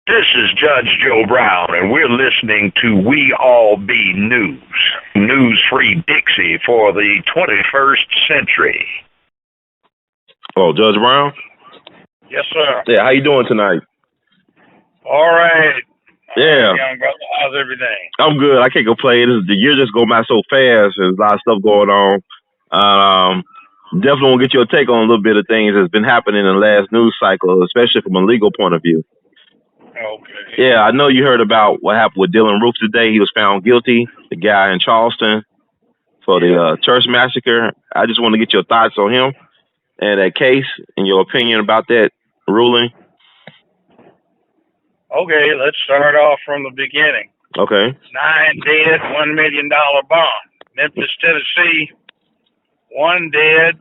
This is Judge Joe Brown, and we're listening to We All Be News, news-free Dixie for the 21st century. Oh, Judge Brown? Yes, sir. Yeah, how you doing tonight? All right. Yeah. Young brother, how's everything? I'm good. I can't complain. The year just go by so fast. There's a lot of stuff going on. Definitely want to get your take on a little bit of things that's been happening in the last news cycle, especially from a legal point of view. Okay. Yeah, I know you heard about what happened with Dylan Roof today. He was found guilty, the guy in Charleston, for the church massacre. I just want to get your thoughts on him and that case and your opinion about that ruling. Okay, let's start off from the beginning. Okay. 9 dead, $1 million bomb. Memphis, Tennessee, 1 dead,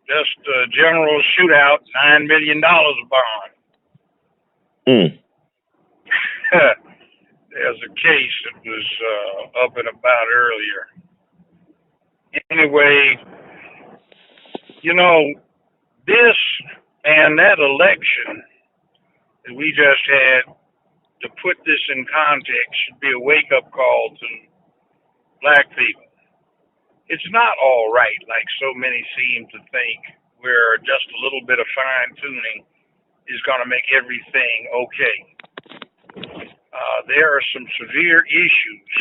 just a general shootout, $9 million bond. There's a case that was up and about earlier. Anyway, this and that election that we just had, to put this in context, should be a wake-up call to black people. It's not all right, like so many seem to think, where just a little bit of fine-tuning is going to make everything okay. There are some severe issues,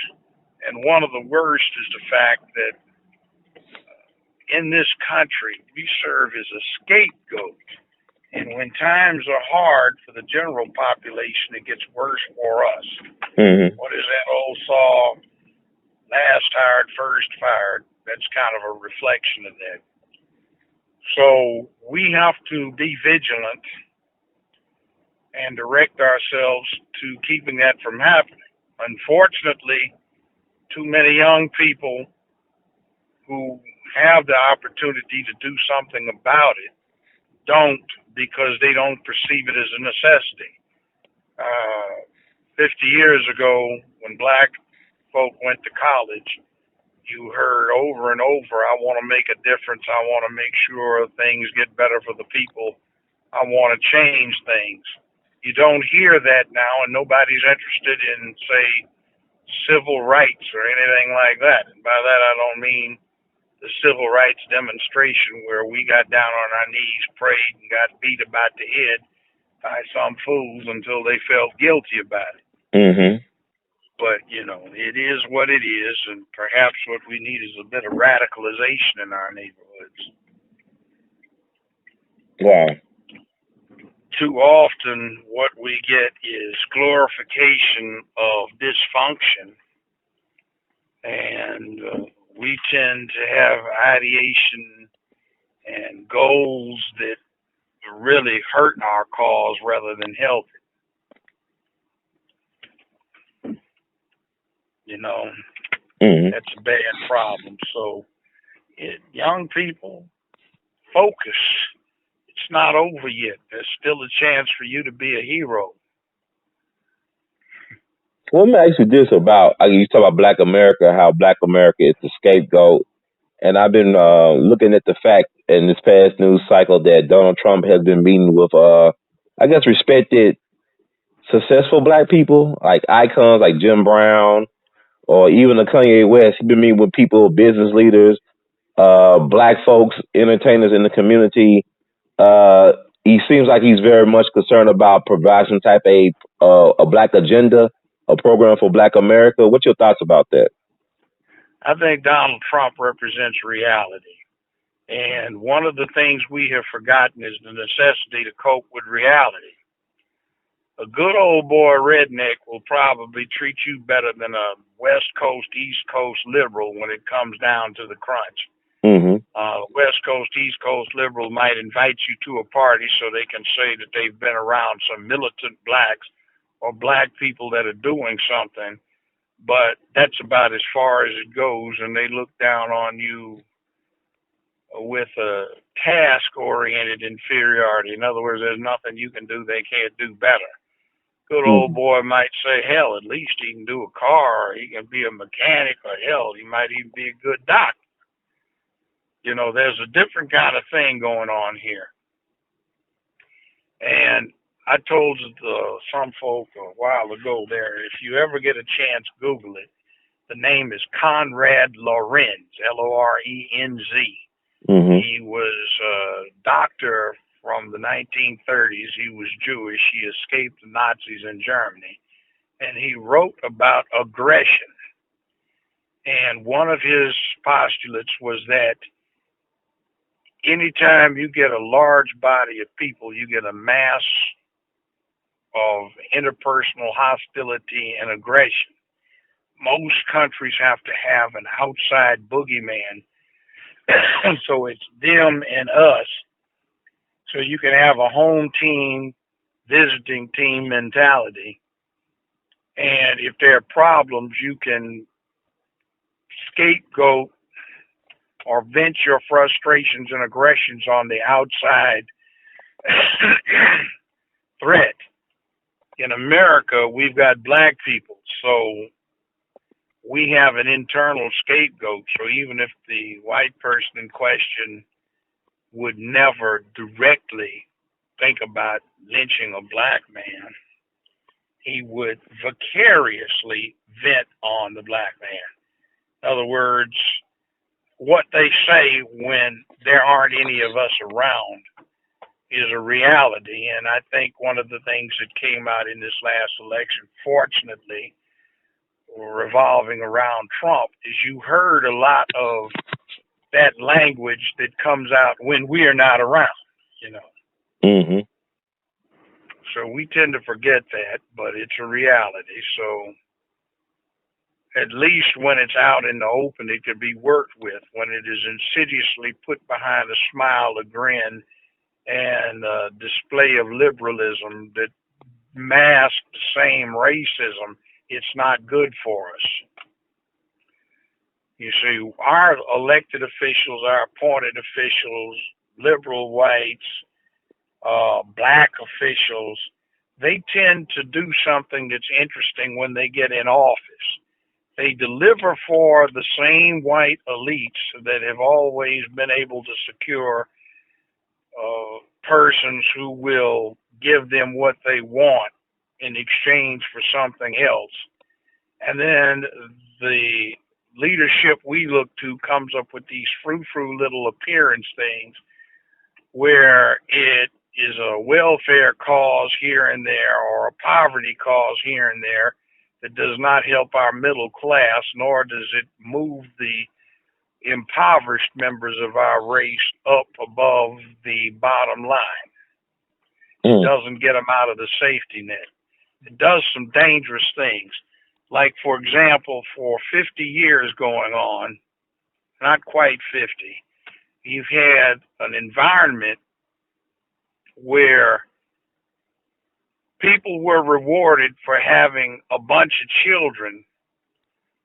and one of the worst is the fact that in this country, we serve as a scapegoat. And when times are hard for the general population, it gets worse for us. Mm-hmm. What is that old saw? Last hired, first fired. That's kind of a reflection of that. So we have to be vigilant and direct ourselves to keeping that from happening. Unfortunately, too many young people who have the opportunity to do something about it don't, because they don't perceive it as a necessity. 50 years ago, when black folk went to college, you heard over and over, I want to make a difference. I want to make sure things get better for the people. I want to change things. You don't hear that now, and nobody's interested in, say, civil rights or anything like that. And by that, I don't mean the civil rights demonstration where we got down on our knees, prayed, and got beat about the head by some fools until they felt guilty about it. Mm-hmm. But, it is what it is, and perhaps what we need is a bit of radicalization in our neighborhoods. Wow. Too often what we get is glorification of dysfunction, and we tend to have ideation and goals that really hurt our cause rather than help it. Mm-hmm. That's a bad problem. So, young people, focus. It's not over yet. There's still a chance for you to be a hero. Let me ask you this about, you talk about Black America, how Black America is the scapegoat. And I've been looking at the fact in this past news cycle that Donald Trump has been meeting with, respected, successful Black people, like icons like Jim Brown or even the Kanye West. He's been meeting with people, business leaders, Black folks, entertainers in the community. He seems like he's very much concerned about providing some type of a Black agenda, a program for Black America. What's your thoughts about that? I think Donald Trump represents reality. And one of the things we have forgotten is the necessity to cope with reality. A good old boy redneck will probably treat you better than a West Coast, East Coast liberal when it comes down to the crunch. Mm-hmm. West Coast, East Coast liberal might invite you to a party so they can say that they've been around some militant blacks or black people that are doing something, but that's about as far as it goes, and they look down on you with a task-oriented inferiority. In other words, there's nothing you can do they can't do better. Good old boy might say, hell, at least he can do a car, or he can be a mechanic, or hell, he might even be a good doctor. There's a different kind of thing going on here. And I told some folk a while ago there, if you ever get a chance, Google it. The name is Conrad Lorenz, Lorenz. Mhm. He was a doctor from the 1930s. He was Jewish. He escaped the Nazis in Germany. And he wrote about aggression. And one of his postulates was that anytime you get a large body of people, you get a mass of interpersonal hostility and aggression. Most countries have to have an outside boogeyman. So it's them and us. So you can have a home team, visiting team mentality. And if there are problems, you can scapegoat or vent your frustrations and aggressions on the outside threat. In America, we've got black people, so we have an internal scapegoat. So even if the white person in question would never directly think about lynching a black man, he would vicariously vent on the black man. In other words, what they say when there aren't any of us around is a reality. And I think one of the things that came out in this last election, fortunately, revolving around Trump, is you heard a lot of that language that comes out when we are not around, you know. Mhm. So we tend to forget that, but it's a reality. So at least when it's out in the open, it could be worked with. When it is insidiously put behind a smile, a grin, and a display of liberalism that masks the same racism, it's not good for us. You see, our elected officials, our appointed officials, liberal whites, black officials, they tend to do something that's interesting when they get in office. They deliver for the same white elites that have always been able to secure persons who will give them what they want in exchange for something else. And then the leadership we look to comes up with these frou-frou little appearance things where it is a welfare cause here and there or a poverty cause here and there that does not help our middle class, nor does it move the impoverished members of our race up above the bottom line. It Mm. doesn't get them out of the safety net. It does some dangerous things. Like, for example, for 50 years going on, not quite 50, you've had an environment where people were rewarded for having a bunch of children.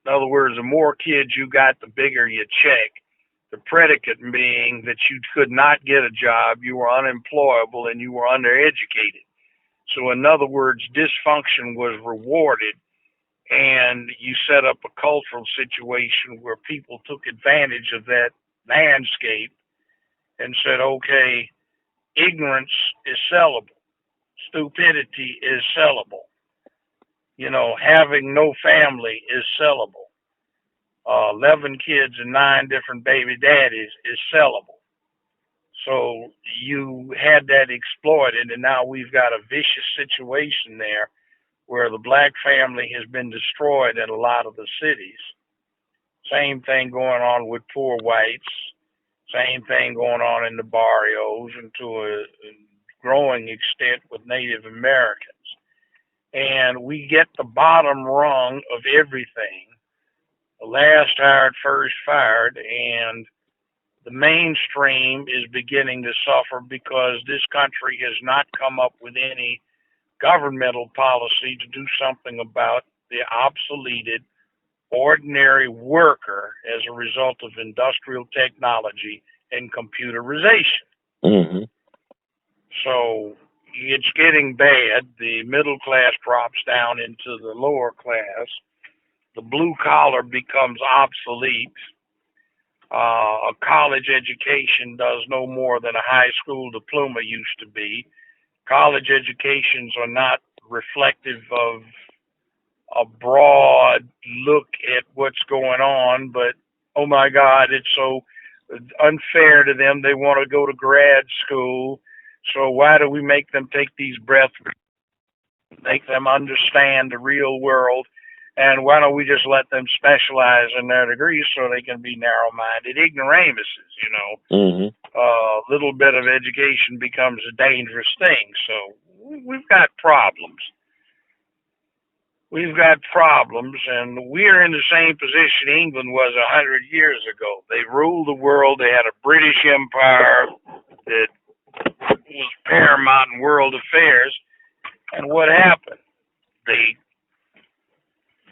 In other words, the more kids you got, the bigger your check. The predicate being that you could not get a job, you were unemployable, and you were undereducated. So, in other words, dysfunction was rewarded, and you set up a cultural situation where people took advantage of that landscape and said, okay, ignorance is sellable, stupidity is sellable, having no family is sellable. 11 kids and 9 different baby daddies is sellable. So you had that exploited, and now we've got a vicious situation there where the black family has been destroyed in a lot of the cities. Same thing going on with poor whites. Same thing going on in the barrios and to a growing extent with Native Americans. And we get the bottom rung of everything. The last hired, first fired, and the mainstream is beginning to suffer because this country has not come up with any governmental policy to do something about the obsoleted ordinary worker as a result of industrial technology and computerization. Mhm. So it's getting bad. The middle class drops down into the lower class. The blue collar becomes obsolete. A college education does no more than a high school diploma used to be. college educations are not reflective of a broad look at what's going on, but oh my God, it's so unfair to them. They want to go to grad school. So why do we make them take these breaths, make them understand the real world? And why don't we just let them specialize in their degrees so they can be narrow-minded ignoramuses, you know? A little bit of education becomes a dangerous thing. So we've got problems. We've got problems, and we're in the same position England was 100 years ago. They ruled the world. They had a British Empire that was paramount in world affairs. And what happened? They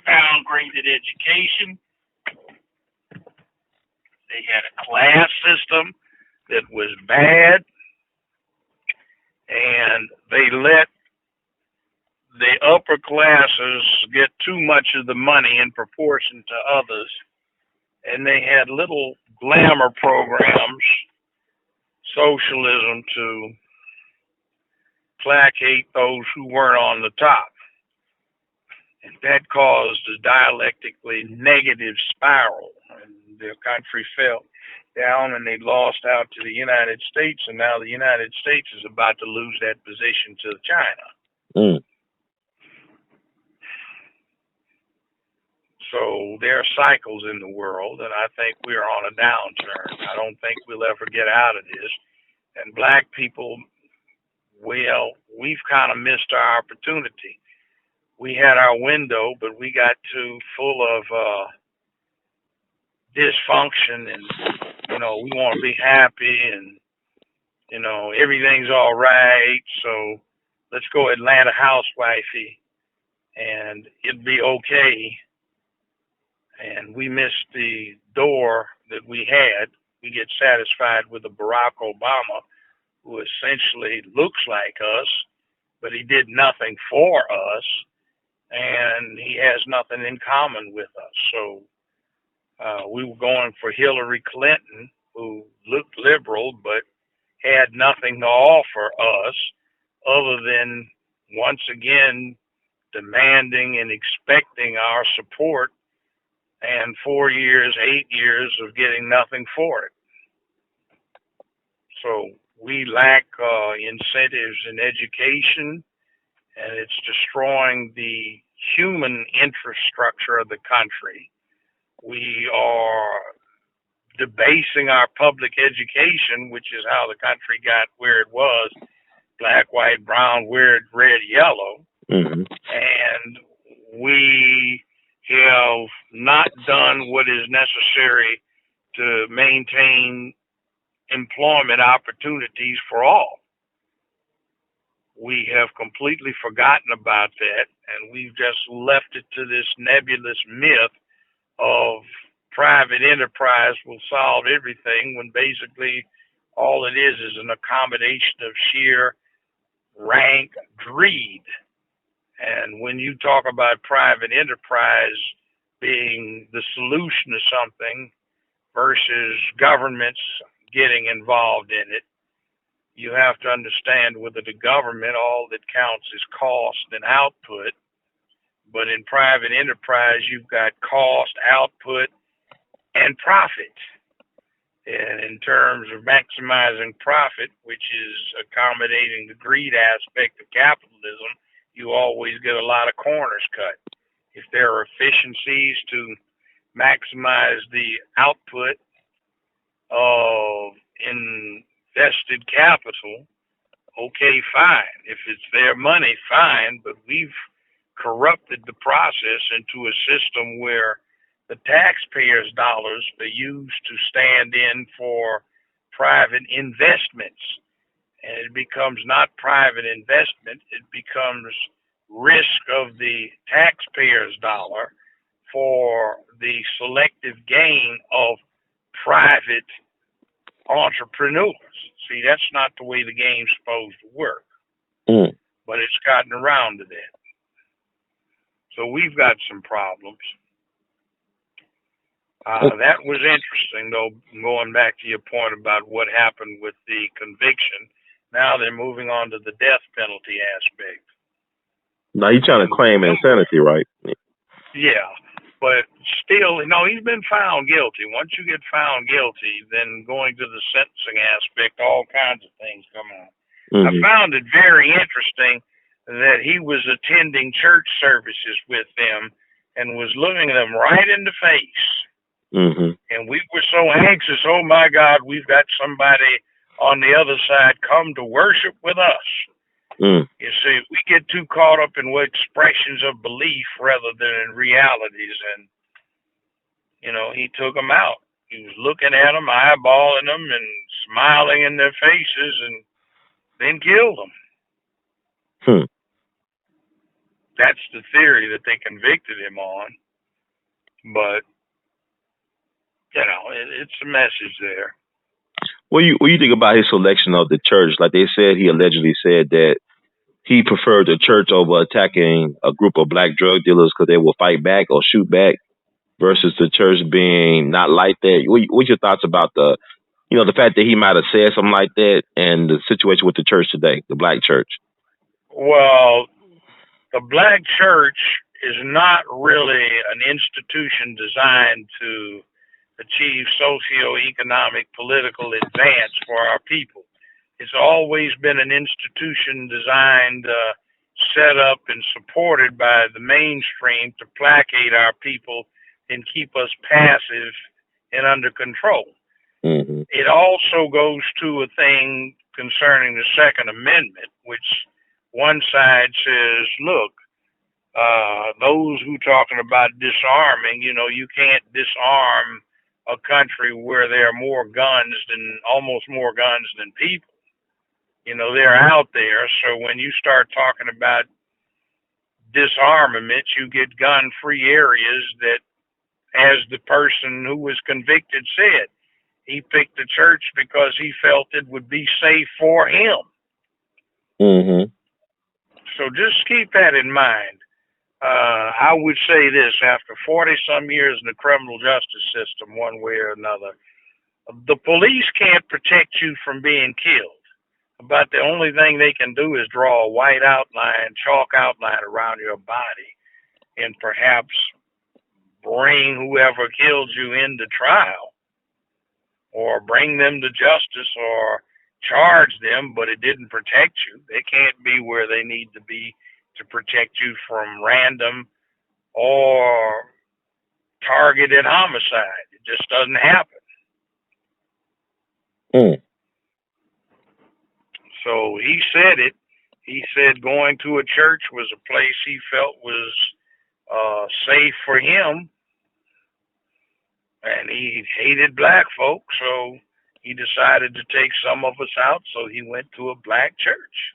downgraded education. They had a class system that was bad, and they let the upper classes get too much of the money in proportion to others, and they had little glamour programs, socialism, to placate those who weren't on the top. And that caused a dialectically negative spiral, and the country fell down, and they lost out to the United States, and now the United States is about to lose that position to China. So there are cycles in the world, and I think we're on a downturn. I don't think we'll ever get out of this. And black people, well, we've kind of missed our opportunity. We had our window, but we got too full of dysfunction, and we want to be happy, and everything's all right. So let's go Atlanta housewifey, and it'll be okay. And we missed the door that we had. We get satisfied with a Barack Obama, who essentially looks like us, but he did nothing for us, and he has nothing in common with us. So we were going for Hillary Clinton, who looked liberal, but had nothing to offer us other than, once again, demanding and expecting our support, and 4 years, 8 years of getting nothing for it. So we lack incentives in education, and it's destroying the human infrastructure of the country. We are debasing our public education, which is how the country got where it was: black, white, brown, red, yellow. And we have not done what is necessary to maintain employment opportunities for all. We have completely forgotten about that, and we've just left it to this nebulous myth of private enterprise will solve everything, when basically all it is an accommodation of sheer rank greed. And when you talk about private enterprise being the solution to something versus governments getting involved in it, you have to understand, with the government, all that counts is cost and output. But in private enterprise, you've got cost, output, and profit. And in terms of maximizing profit, which is accommodating the greed aspect of capitalism, you always get a lot of corners cut. If there are efficiencies to maximize the output of invested capital, okay, fine. If it's their money, fine. But we've corrupted the process into a system where the taxpayers' dollars are used to stand in for private investments. And it becomes not private investment, it becomes risk of the taxpayer's dollar for the selective gain of private entrepreneurs. See, that's not the way the game's supposed to work. But it's gotten around to that. So we've got some problems. That was interesting, though, going back to your point about what happened with the conviction. Now they're moving on to the death penalty aspect. Now he's trying to And claim insanity, right? yeah, but still, no, he's been found guilty. Once you get found guilty, then going to the sentencing aspect, all kinds of things come out. I found it very interesting that he was attending church services with them and was looking them right in the face. And we were so anxious. Oh my God, we've got somebody on the other side come to worship with us. You see, we get too caught up in expressions of belief rather than in realities. And, you know, he took them out. He was looking at them, eyeballing them, and smiling in their faces, and then killed them. That's the theory that they convicted him on. But, you know, it's a message there. What do you think about his selection of the church? Like they said, he allegedly said that he preferred the church over attacking a group of black drug dealers because they will fight back or shoot back, versus the church being not like that. What's your thoughts about the fact that he might have said something like that and the situation with the church today, the black church? Well, the black church is not really an institution designed to achieve socioeconomic political advance for our people. It's always been an institution designed, set up, and supported by the mainstream to placate our people and keep us passive and under control. It also goes to a thing concerning the Second Amendment, which one side says, look, those who talking about disarming, you know, you can't disarm a country where there are almost more guns than people. You know, they're out there. So when you start talking about disarmament, you get gun-free areas that, as the person who was convicted said, he picked the church because he felt it would be safe for him. So just keep that in mind. I would say this, after 40-some years in the criminal justice system, one way or another, the police can't protect you from being killed. But the only thing they can do is draw a white outline, chalk outline around your body, and perhaps bring whoever killed you into trial, or bring them to justice, or charge them, but it didn't protect you. They can't be where they need to be to protect you from random or targeted homicide. It just doesn't happen. So he said it. He said going to a church was a place he felt was safe for him, and he hated black folk, so he decided to take some of us out, so he went to a black church.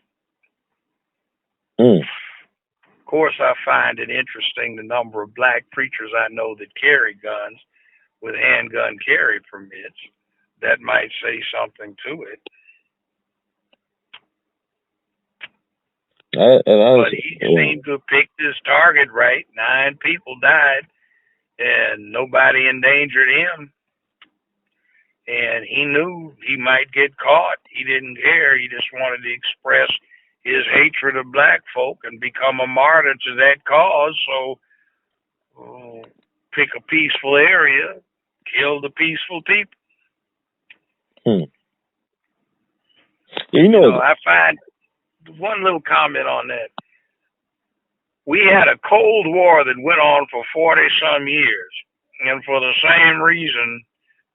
Of course, I find it interesting the number of black preachers I know that carry guns with handgun carry permits. That might say something to it. But he seemed to have picked his target right. 9 people died, and nobody endangered him. And he knew he might get caught. He didn't care. He just wanted to express his hatred of black folk and become a martyr to that cause. So pick a peaceful area, kill the peaceful people. You know, I find one little comment on that. We had a Cold War that went on for 40-some years, and for the same reason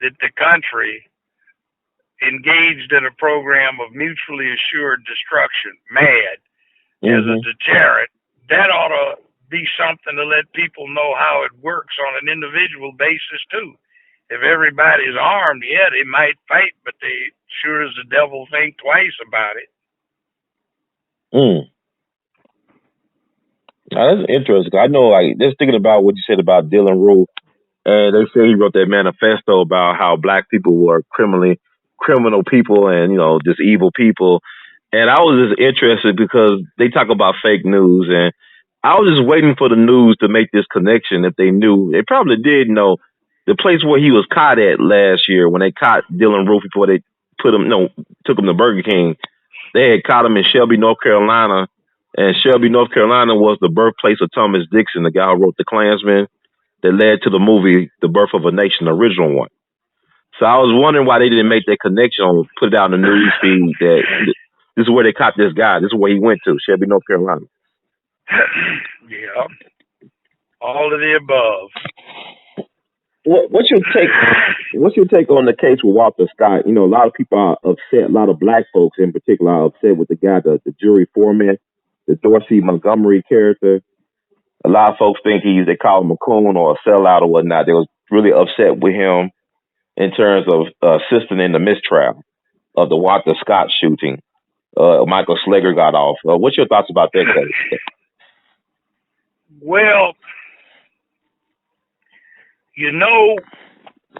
that the country engaged in a program of mutually assured destruction, MAD, as a deterrent, that ought to be something to let people know how it works on an individual basis too. If everybody's armed, yeah, they might fight, but they sure as the devil think twice about it. Now, that's interesting. I know, like, just thinking about what you said about Dylan Roof, and they say he wrote that manifesto about how black people were criminal people and, just evil people. And I was just interested because they talk about fake news, and I was just waiting for the news to make this connection. If they knew, they probably did know the place where he was caught at last year when they caught Dylan Roof before they took him to Burger King. They had caught him in Shelby, North Carolina, and Shelby, North Carolina was the birthplace of Thomas Dixon, the guy who wrote The Klansman, that led to the movie The Birth of a Nation, the original one. So I was wondering why they didn't make that connection or put it out in the news feed that this is where they caught this guy. This is where he went to, Shelby, North Carolina. Yeah, all of the above. What's your take? What's your take on the case with Walter Scott? You know, a lot of people are upset. A lot of black folks, in particular, are upset with the guy, the jury foreman, the Dorsey Montgomery character. A lot of folks think they call him a coon or a sellout or whatnot. They was really upset with him in terms of assisting in the mistrial of the Walter Scott shooting. Michael Slager got off. What's your thoughts about that case? Well, you know,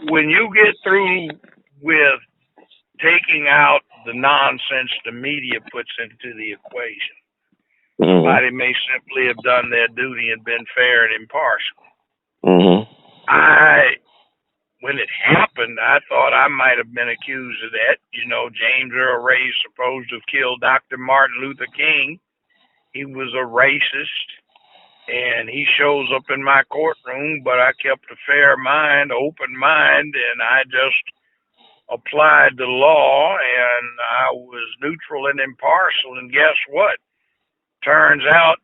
when you get through with taking out the nonsense the media puts into the equation, somebody may simply have done their duty and been fair and impartial. When it happened, I thought I might have been accused of that. You know, James Earl Ray is supposed to have killed Dr. Martin Luther King. He was a racist, and he shows up in my courtroom, but I kept a fair mind, open mind, and I just applied the law, and I was neutral and impartial. And guess what? Turns out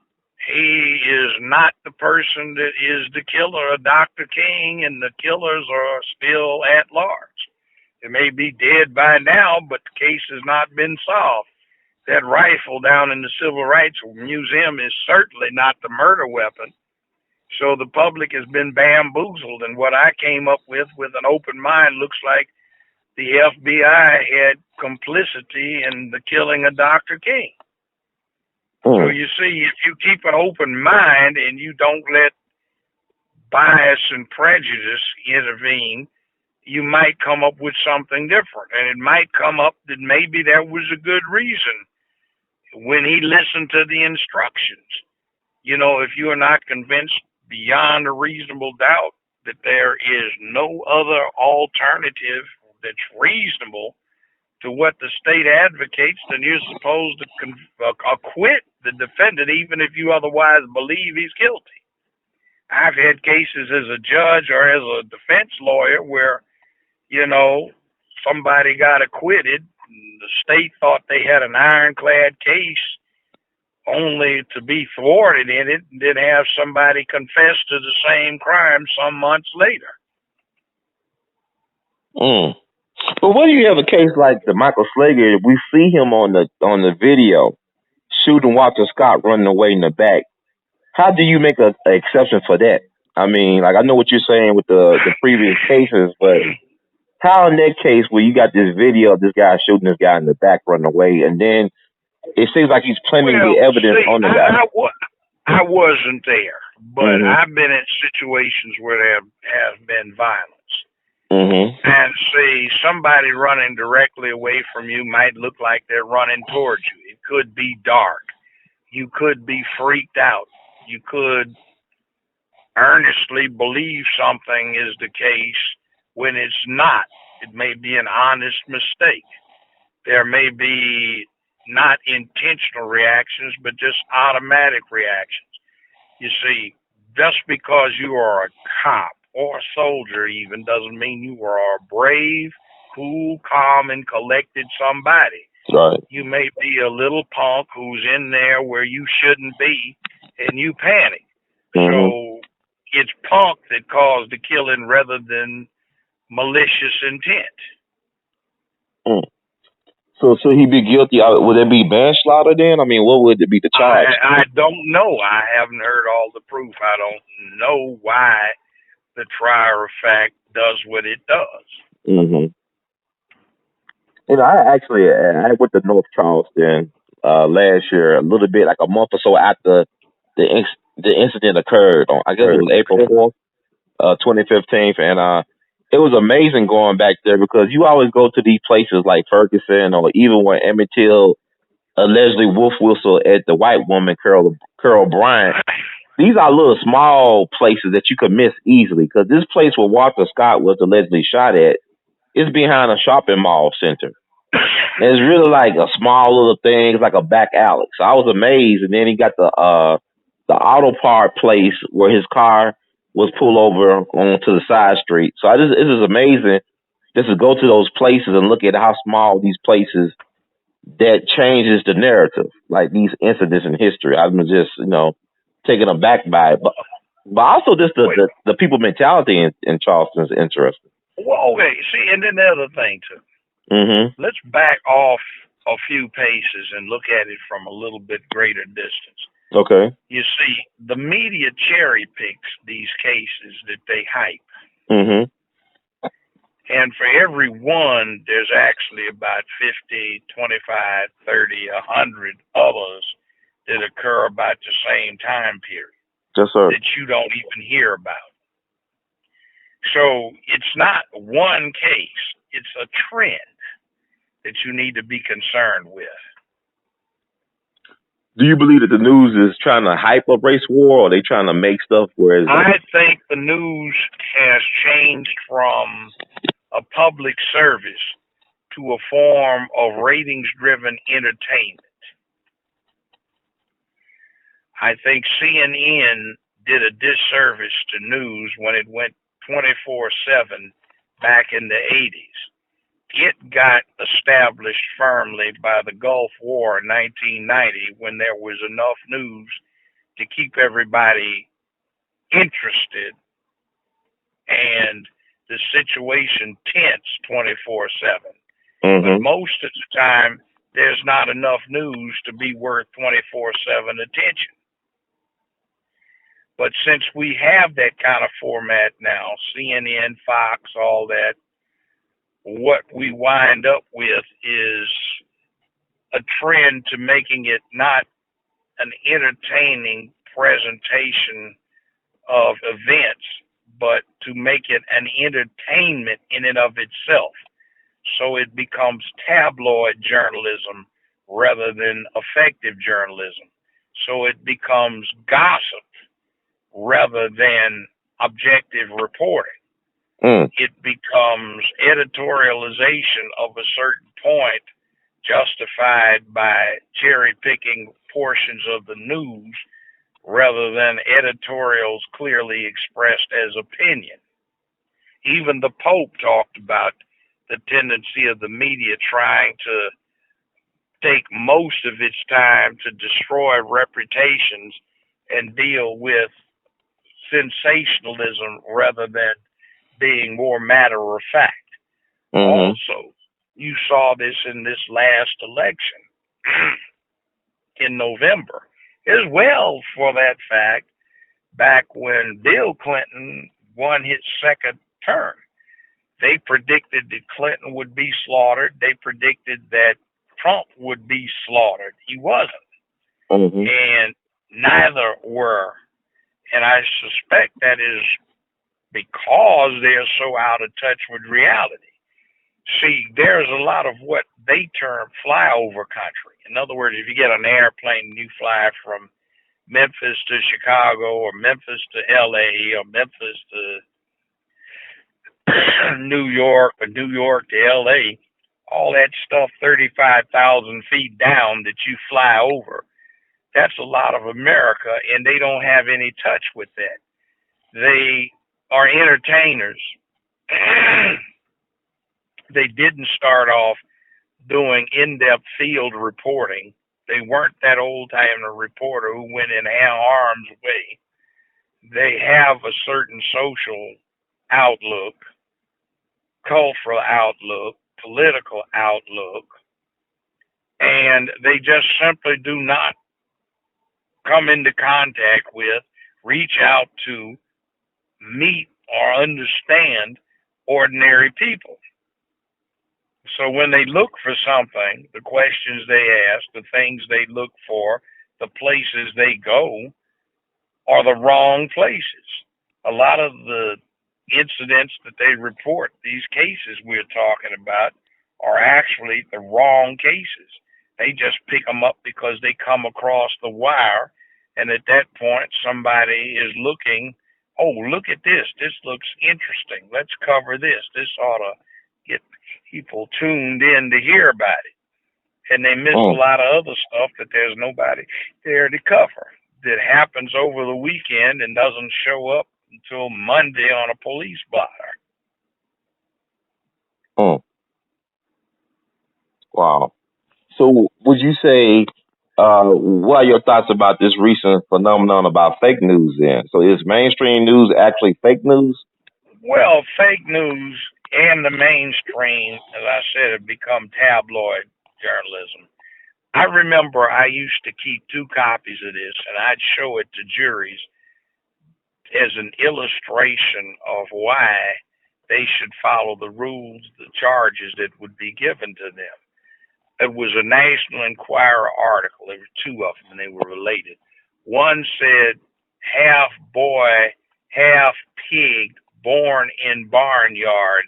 he is not the person that is the killer of Dr. King, and the killers are still at large. They may be dead by now, but the case has not been solved. That rifle down in the Civil Rights Museum is certainly not the murder weapon. So the public has been bamboozled, and what I came up with an open mind, looks like the FBI had complicity in the killing of Dr. King. So you see, if you keep an open mind and you don't let bias and prejudice intervene, you might come up with something different. And it might come up that maybe that was a good reason when he listened to the instructions. You know, if you are not convinced beyond a reasonable doubt that there is no other alternative that's reasonable to what the state advocates, then you're supposed to acquit the defendant even if you otherwise believe he's guilty. I've had cases as a judge or as a defense lawyer where, you know, somebody got acquitted. The state thought they had an ironclad case, only to be thwarted in it, and then have somebody confess to the same crime some months later. But when you have a case like the Michael Slager, we see him on the video shooting Walter Scott running away in the back. How do you make an exception for that? I mean, like, I know what you're saying with the previous cases, but how in that case where you got this video of this guy shooting this guy in the back running away, and then it seems like he's planting the evidence on the guy? I wasn't there, but I've been in situations where there has been violence. And see, somebody running directly away from you might look like they're running towards you. It could be dark. You could be freaked out. You could earnestly believe something is the case when it's not. It may be an honest mistake. There may be not intentional reactions, but just automatic reactions. You see, just because you are a cop or a soldier even doesn't mean you are a brave, cool, calm, and collected somebody. Right. You may be a little punk who's in there where you shouldn't be, and you panic. So it's punk that caused the killing rather than malicious intent. So he'd be guilty. Would it be manslaughter then? I mean, what would it be the charge? I don't know. I haven't heard all the proof. I don't know why the trier of fact does what it does. You know, I went to North Charleston last year, a little bit, like a month or so after the incident occurred. I guess it was April 4th, 2015, and it was amazing going back there because you always go to these places like Ferguson or even where Emmett Till allegedly wolf whistled at the white woman, Carol Bryant. These are little small places that you could miss easily because this place where Walter Scott was allegedly shot at is behind a shopping mall center. And it's really like a small little thing. It's like a back alley. So I was amazed. And then he got the auto part place where his car was pulled over onto the side street. So it is amazing just to go to those places and look at how small these places that changes the narrative, like these incidents in history. I'm just, taken aback by it. But also just Wait, the people mentality in Charleston is interesting. well, okay. See, and then the other thing too. Mm-hmm. Let's back off a few paces and look at it from a little bit greater distance. Okay. You see, the media cherry picks these cases that they hype. Mm-hmm. And for every one, there's actually about 50, 25, 30, 100 others that occur about the same time period Yes, sir. that you don't even hear about. So it's not one case, it's a trend that you need to be concerned with. Do you believe that the news is trying to hype a race war, or are they trying to make stuff where it's I think the news has changed from a public service to a form of ratings driven entertainment. I think CNN did a disservice to news when it went 24/7 back in the 80s. It got established firmly by the Gulf War in 1990 when there was enough news to keep everybody interested and the situation tense 24/7. mm-hmm. But most of the time, there's not enough news to be worth 24/7 attention. But since we have that kind of format now, CNN, Fox, all that, what we wind up with is a trend to making it not an entertaining presentation of events, but to make it an entertainment in and of itself. So it becomes tabloid journalism rather than effective journalism. So it becomes gossip rather than objective reporting. It becomes editorialization of a certain point justified by cherry picking portions of the news rather than editorials clearly expressed as opinion. Even the Pope talked about the tendency of the media trying to take most of its time to destroy reputations and deal with sensationalism rather than being more matter of fact. Mm-hmm. Also, you saw this in this last election in November, as well for that fact, back when Bill Clinton won his second term. They predicted that Clinton would be slaughtered. They predicted that Trump would be slaughtered. He wasn't. Mm-hmm. And neither were. And I suspect that is because they're so out of touch with reality. See, there's a lot of what they term flyover country. In other words, if you get an airplane and you fly from Memphis to Chicago or Memphis to L.A. or Memphis to New York or New York to L.A., all that stuff 35,000 feet down that you fly over, that's a lot of America, and they don't have any touch with that. They are entertainers. They didn't start off doing in-depth field reporting. They weren't that old-timer reporter who went in harm's way. They have a certain social outlook, cultural outlook, political outlook, and they just simply do not come into contact with, reach out to, meet, or understand ordinary people. So when they look for something, the questions they ask, the things they look for, the places they go are the wrong places. A lot of the incidents that they report, these cases we're talking about, are actually the wrong cases. They just pick them up because they come across the wire, and at that point, somebody is looking, oh, look at this. This looks interesting. Let's cover this. This ought to get. people tuned in to hear about it. And they missed a lot of other stuff that there's nobody there to cover that happens over the weekend and doesn't show up until Monday on a police blotter. Wow. So would you say, what are your thoughts about this recent phenomenon about fake news then? So is mainstream news actually fake news? Well, fake news and the mainstream, as I said, have become tabloid journalism. I remember I used to keep 2 copies of this and I'd show it to juries as an illustration of why they should follow the rules, the charges that would be given to them. It was a National Enquirer article. There were 2 of them, and they were related. One said, half boy, half pig, born in barnyard,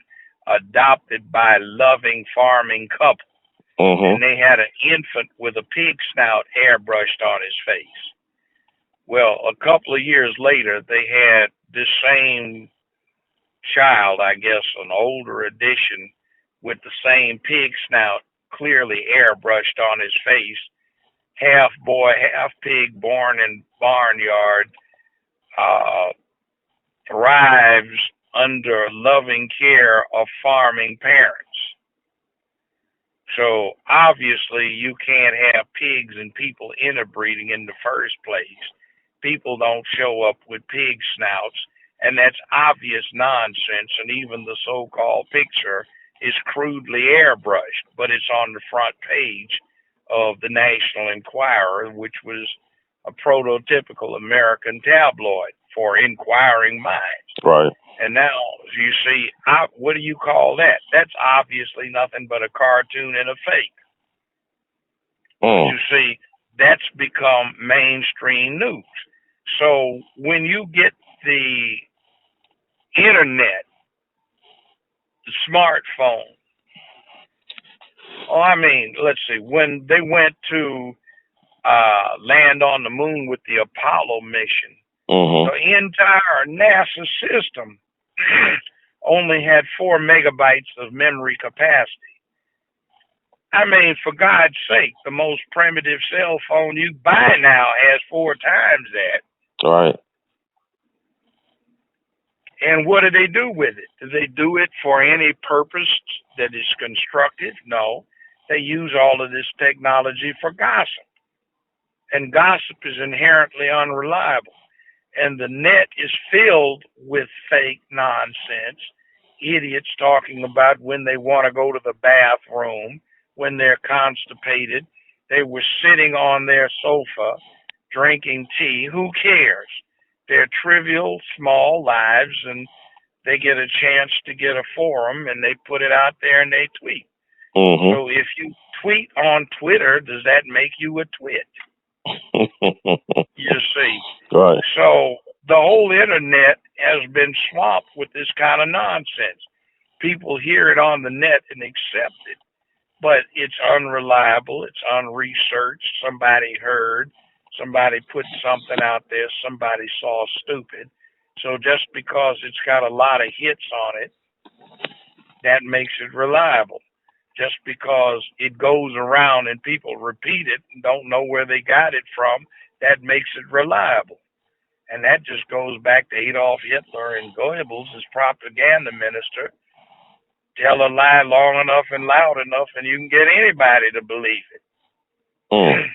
adopted by loving farming couple. And they had an infant with a pig snout airbrushed on his face. Well, a couple of years later, they had this same child, I guess, an older edition, with the same pig snout clearly airbrushed on his face, half boy, half pig, born in barnyard, thrives under loving care of farming parents. So obviously you can't have pigs and people interbreeding in the first place. People don't show up with pig snouts, and that's obvious nonsense, and even the so-called picture is crudely airbrushed, but it's on the front page of the National Enquirer, which was a prototypical American tabloid for inquiring minds. Right. And now you see, what do you call that? That's obviously nothing but a cartoon and a fake. You see, that's become mainstream news. So when you get the internet, the smartphone, let's see, when they went to land on the moon with the Apollo mission, the entire NASA system only had 4 megabytes of memory capacity. For God's sake, the most primitive cell phone you buy now has 4 times that. Right. And what do they do with it? Do they do it for any purpose that is constructive? No. They use all of this technology for gossip. And gossip is inherently unreliable. And the net is filled with fake nonsense, idiots talking about when they want to go to the bathroom, when they're constipated. They were sitting on their sofa drinking tea. Who cares? They're trivial, small lives, and they get a chance to get a forum, and they put it out there and they tweet. So if you tweet on Twitter, does that make you a twit? You see. Right. So the whole internet has been swamped with this kind of nonsense. People hear it on the net and accept it, but it's unreliable. It's unresearched. Somebody heard. Somebody put something out there. Somebody saw stupid. So just because it's got a lot of hits on it, that makes it reliable. Just because it goes around and people repeat it and don't know where they got it from, that makes it reliable. And that just goes back to Adolf Hitler and Goebbels as propaganda minister. Tell a lie long enough and loud enough, and you can get anybody to believe it.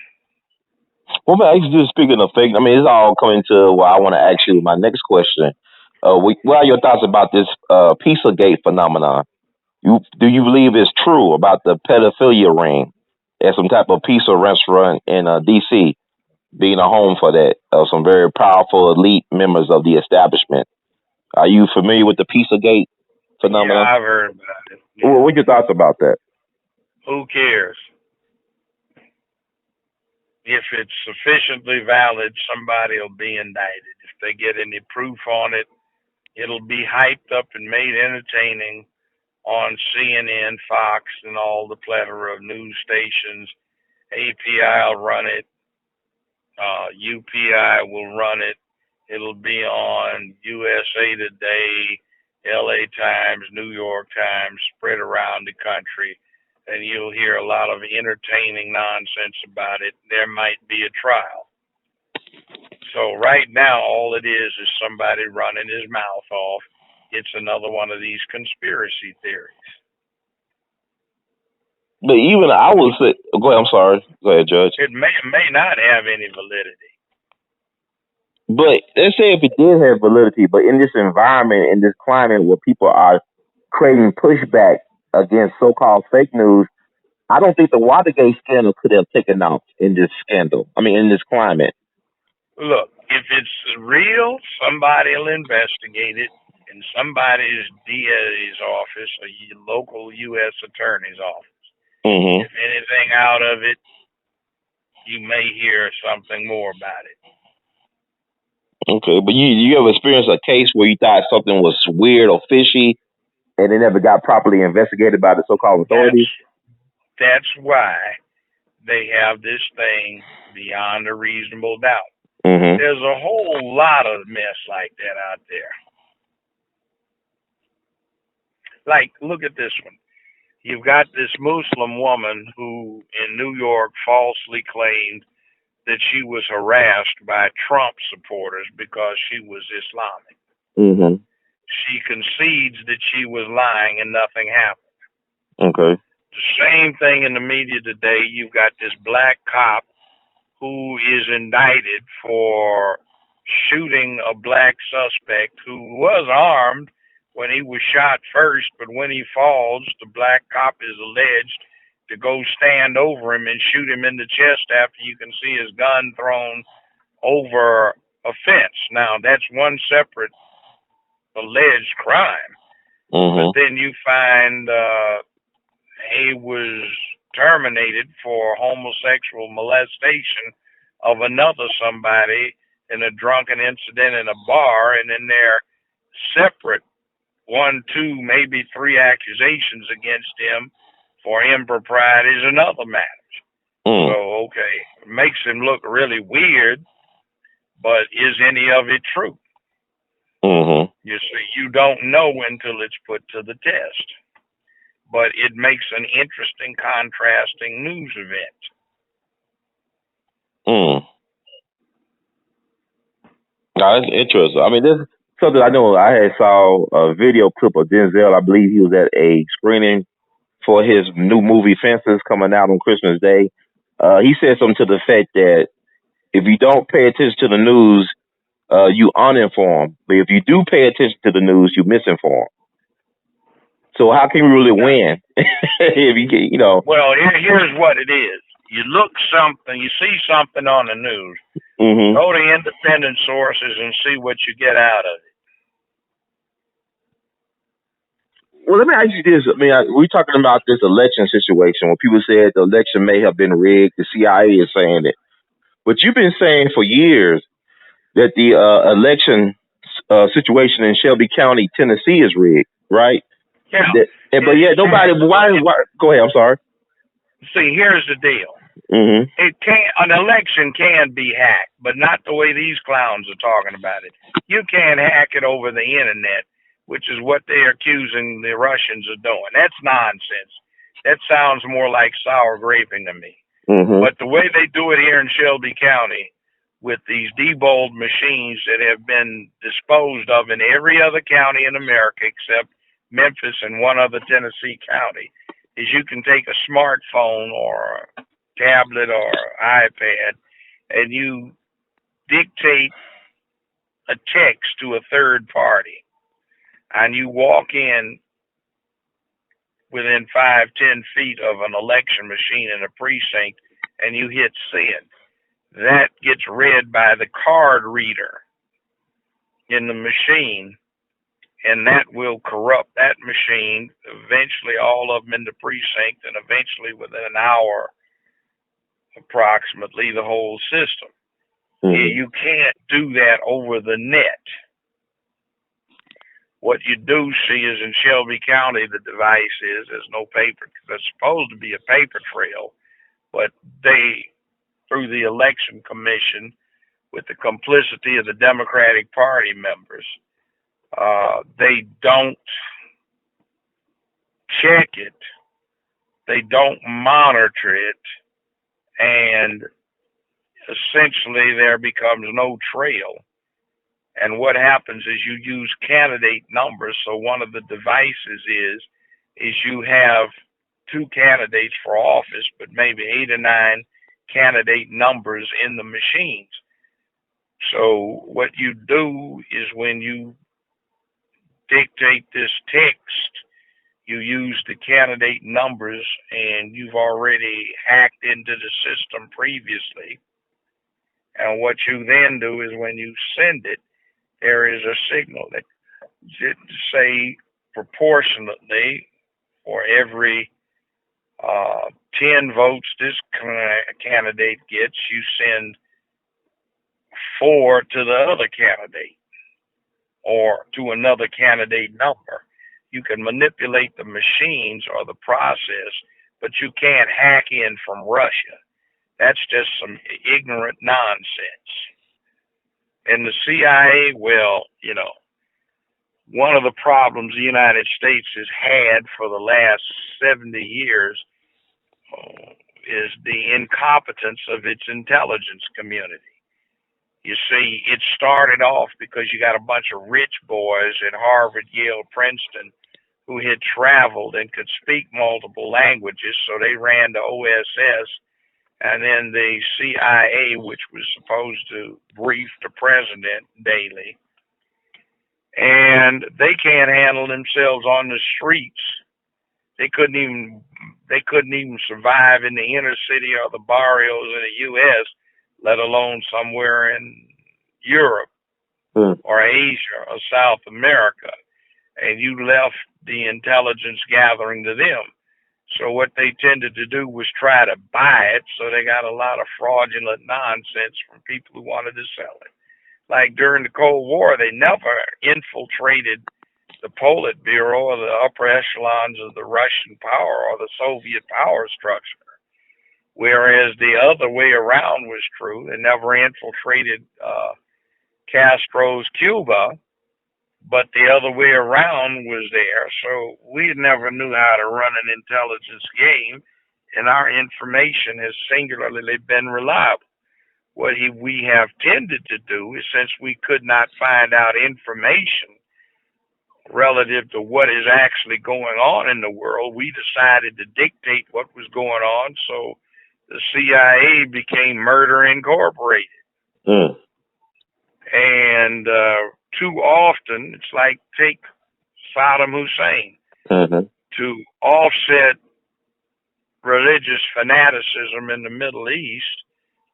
Well, man, just speaking of fake, it's all coming to what I want to ask you. My next question: what are your thoughts about this Pizzagate phenomenon? Do you believe it's true about the pedophilia ring at some type of pizza restaurant in D.C. being a home for that some very powerful elite members of the establishment? Are you familiar with the Pizzagate phenomenon? Yeah, I've heard about it. Yeah. Well, what's your thoughts about that? Who cares? If it's sufficiently valid, somebody will be indicted. If they get any proof on it, it'll be hyped up and made entertaining on CNN, Fox, and all the plethora of news stations. API will run it. UPI will run it. It'll be on USA Today, L.A. Times, New York Times, spread around the country, and you'll hear a lot of entertaining nonsense about it. There might be a trial. So right now, all it is somebody running his mouth off. It's another one of these conspiracy theories. But even I would say, go ahead. I'm sorry. Go ahead, Judge. It may not have any validity. But let's say if it did have validity, but in this environment, in this climate where people are creating pushback against so-called fake news, I don't think the Watergate scandal could have taken off in this scandal. I mean, in this climate. Look, if it's real, somebody will investigate it in somebody's DA's office, a local U.S. attorney's office. Mm-hmm. If anything out of it, you may hear something more about it. Okay, but you ever experienced a case where you thought something was weird or fishy, and it never got properly investigated by the so-called authorities? That's why they have this thing beyond a reasonable doubt. Mm-hmm. There's a whole lot of mess like that out there. Like, look at this one. You've got this Muslim woman who in New York falsely claimed that she was harassed by Trump supporters because she was Islamic. Mm-hmm. She concedes that she was lying and nothing happened. Okay. The same thing in the media today. You've got this black cop who is indicted for shooting a black suspect who was armed when he was shot first, but when he falls, the black cop is alleged to go stand over him and shoot him in the chest after you can see his gun thrown over a fence. Now, that's one separate alleged crime. Mm-hmm. But then you find he was terminated for homosexual molestation of another somebody in a drunken incident in a bar, and then there are separate 1, 2, maybe 3 accusations against him for improprieties and other matters. So, okay, it makes him look really weird, but is any of it true? Mm-hmm. You see, you don't know until it's put to the test. But it makes an interesting contrasting news event. No, that's interesting. I mean, this is something I know. I had saw a video clip of Denzel. I believe he was at a screening for his new movie Fences coming out on Christmas Day. He said something to the effect that if you don't pay attention to the news, you uninformed. But if you do pay attention to the news, you misinformed. So how can you really win if you get, Well, here's what it is. You you see something on the news, mm-hmm. Go to independent sources and see what you get out of it. Well, let me ask you this. I mean, we're talking about this election situation where people said the election may have been rigged. The CIA is saying it. But you've been saying for years that the election situation in Shelby County, Tennessee is rigged, right? Yeah. But yeah, nobody. Why? Go ahead. I'm sorry. See, here's the deal. Mm-hmm. An election can be hacked, but not the way these clowns are talking about it. You can't hack it over the internet, which is what they're accusing the Russians of doing. That's nonsense. That sounds more like sour graping to me. Mm-hmm. But the way they do it here in Shelby County with these Diebold machines that have been disposed of in every other county in America except Memphis and one other Tennessee county, is you can take a smartphone or a tablet or iPad and you dictate a text to a third party and you walk in within 5-10 feet of an election machine in a precinct and you hit send. That gets read by the card reader in the machine, and that will corrupt that machine, eventually all of them in the precinct, and eventually within an hour, approximately, the whole system. Mm-hmm. You can't do that over the net. What you do see is in Shelby County, the device is there's no paper, because there's supposed to be a paper trail, but they, through the election commission, with the complicity of the Democratic Party members, They don't check it, they don't monitor it, and essentially there becomes no trail. And what happens is you use candidate numbers. So one of the devices is you have two candidates for office, but maybe 8 or 9 candidate numbers in the machines. So what you do is when you dictate this text, you use the candidate numbers and you've already hacked into the system previously. And what you then do is when you send it, there is a signal that say proportionately for every 10 votes this candidate gets, you send 4 to the other candidate or to another candidate number. You can manipulate the machines or the process, but you can't hack in from Russia. That's just some ignorant nonsense. And the CIA, well, one of the problems the United States has had for the last 70 years is the incompetence of its intelligence community. You see, it started off because you got a bunch of rich boys at Harvard, Yale, Princeton who had traveled and could speak multiple languages, so they ran the OSS, and then the CIA, which was supposed to brief the president daily, and they can't handle themselves on the streets. They couldn't even survive in the inner city or the barrios in the U.S., let alone somewhere in Europe or Asia or South America. And you left the intelligence gathering to them. So what they tended to do was try to buy it. So they got a lot of fraudulent nonsense from people who wanted to sell it. Like during the Cold War, they never infiltrated the Politburo or the upper echelons of the Russian power or the Soviet power structure. Whereas the other way around was true. They never infiltrated Castro's Cuba, but the other way around was there. So we never knew how to run an intelligence game, and our information has singularly been reliable. What we have tended to do is, since we could not find out information relative to what is actually going on in the world, we decided to dictate what was going on. So the CIA became Murder Incorporated. And too often, it's like take Saddam Hussein. To offset religious fanaticism in the Middle East,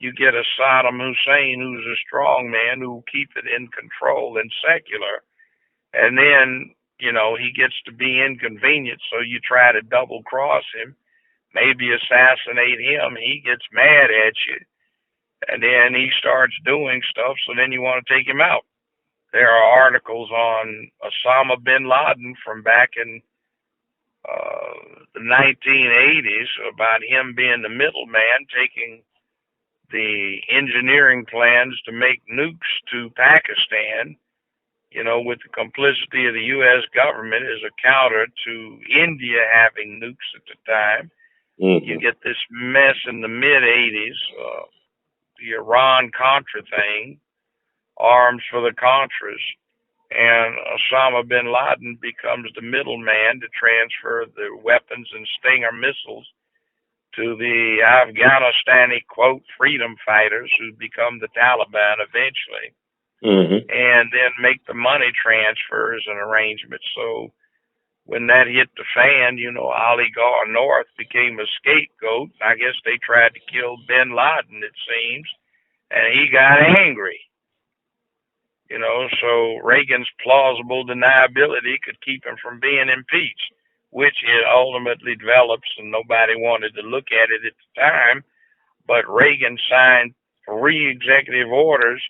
you get a Saddam Hussein who's a strong man who will keep it in control and secular. And then, he gets to be inconvenient, so you try to double cross him, maybe assassinate him. He gets mad at you, and then he starts doing stuff, so then you want to take him out. There are articles on Osama bin Laden from back in the 1980s about him being the middleman, taking the engineering plans to make nukes to Pakistan, with the complicity of the U.S. government as a counter to India having nukes at the time. You get this mess in the mid-'80s, the Iran-Contra thing, arms for the Contras, and Osama bin Laden becomes the middleman to transfer the weapons and Stinger missiles to the Afghanistani, quote, freedom fighters who become the Taliban eventually. And then make the money transfers and arrangements. So when that hit the fan, Ali Gar North became a scapegoat. I guess they tried to kill bin Laden, it seems, and he got angry. So Reagan's plausible deniability could keep him from being impeached, which it ultimately develops, and nobody wanted to look at it at the time. But Reagan signed 3 executive orders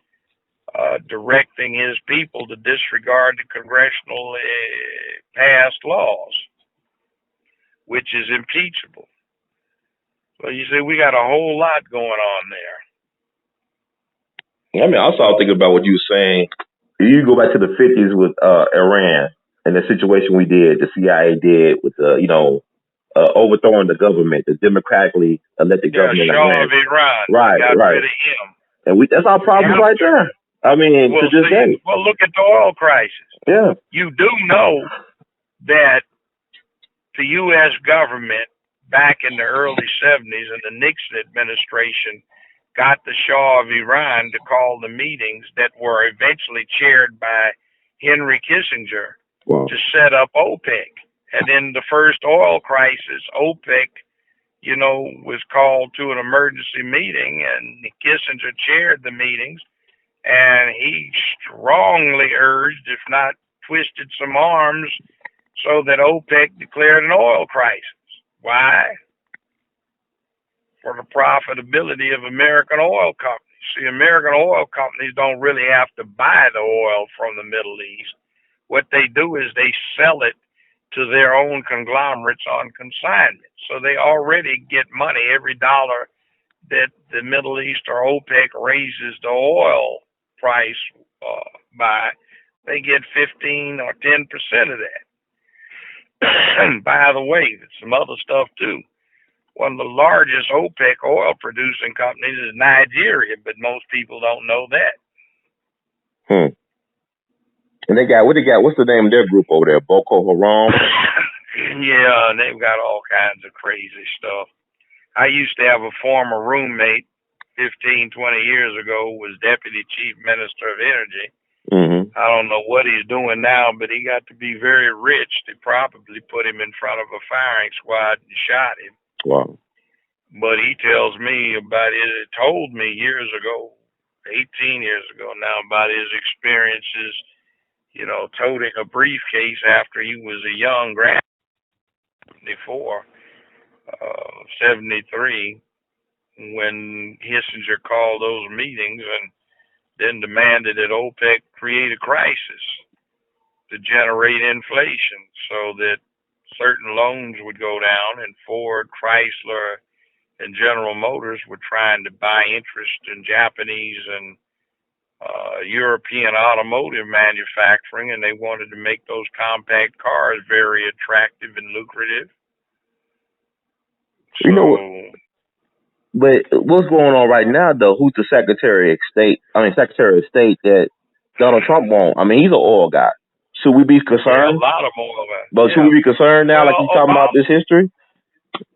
directing his people to disregard the congressional passed laws, which is impeachable. So you see, we got a whole lot going on there. I mean, also I'll think about what you were saying You go back to the 50s with Iran and the situation we did, the CIA did with the overthrowing the government, the democratically elected Yeah, government of Shah Iran. of Iran. We Right, got right. rid of him. And that's our problems right After, there. I mean, to well, this see, day. well, look at the oil crisis. Yeah. You do know that the U.S. government back in the early 70s and the Nixon administration got the Shah of Iran to call the meetings that were eventually chaired by Henry Kissinger to set up OPEC. And in the first oil crisis, OPEC, was called to an emergency meeting, and Kissinger chaired the meetings, and he strongly urged, if not twisted some arms, so that OPEC declared an oil crisis. Why? For the profitability of American oil companies. See, American oil companies don't really have to buy the oil from the Middle East. What they do is they sell it to their own conglomerates on consignment. So they already get money every dollar that the Middle East or OPEC raises the oil price by. They get 15 or 10% of that. By the way, some other stuff too. One of the largest OPEC oil producing companies is Nigeria, but most people don't know that. And what's the name of their group over there? Boko Haram? Yeah, and they've got all kinds of crazy stuff. I used to have a former roommate 15, 20 years ago, was Deputy Chief Minister of Energy. Mm-hmm. I don't know what he's doing now, but he got to be very rich. They probably put him in front of a firing squad and shot him. Wow. But he tells me about it. It told me years ago, 18 years ago now, about his experiences, toting a briefcase after he was a young grad, 73, when Kissinger called those meetings and then demanded that OPEC create a crisis to generate inflation so that certain loans would go down, and Ford, Chrysler, and General Motors were trying to buy interest in Japanese and European automotive manufacturing, and they wanted to make those compact cars very attractive and lucrative. So, but what's going on right now, though? Who's the Secretary of State that Donald Trump won't? I mean, he's an oil guy. Should we be concerned? Yeah, a lot of oil guys. But should we be concerned now, like he's talking about this history?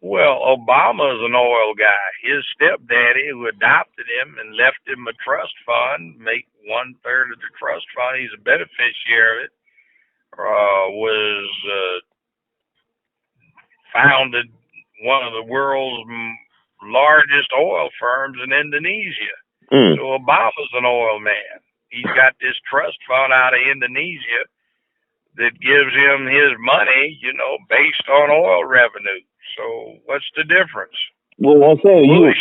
Well, Obama's an oil guy. His stepdaddy, who adopted him and left him a trust fund, make 1/3 of the trust fund, he's a beneficiary of it, was founded one of the world's largest oil firms in Indonesia. So Obama's an oil man. He's got this trust fund out of Indonesia that gives him his money, based on oil revenue. So what's the difference? Well, I'm saying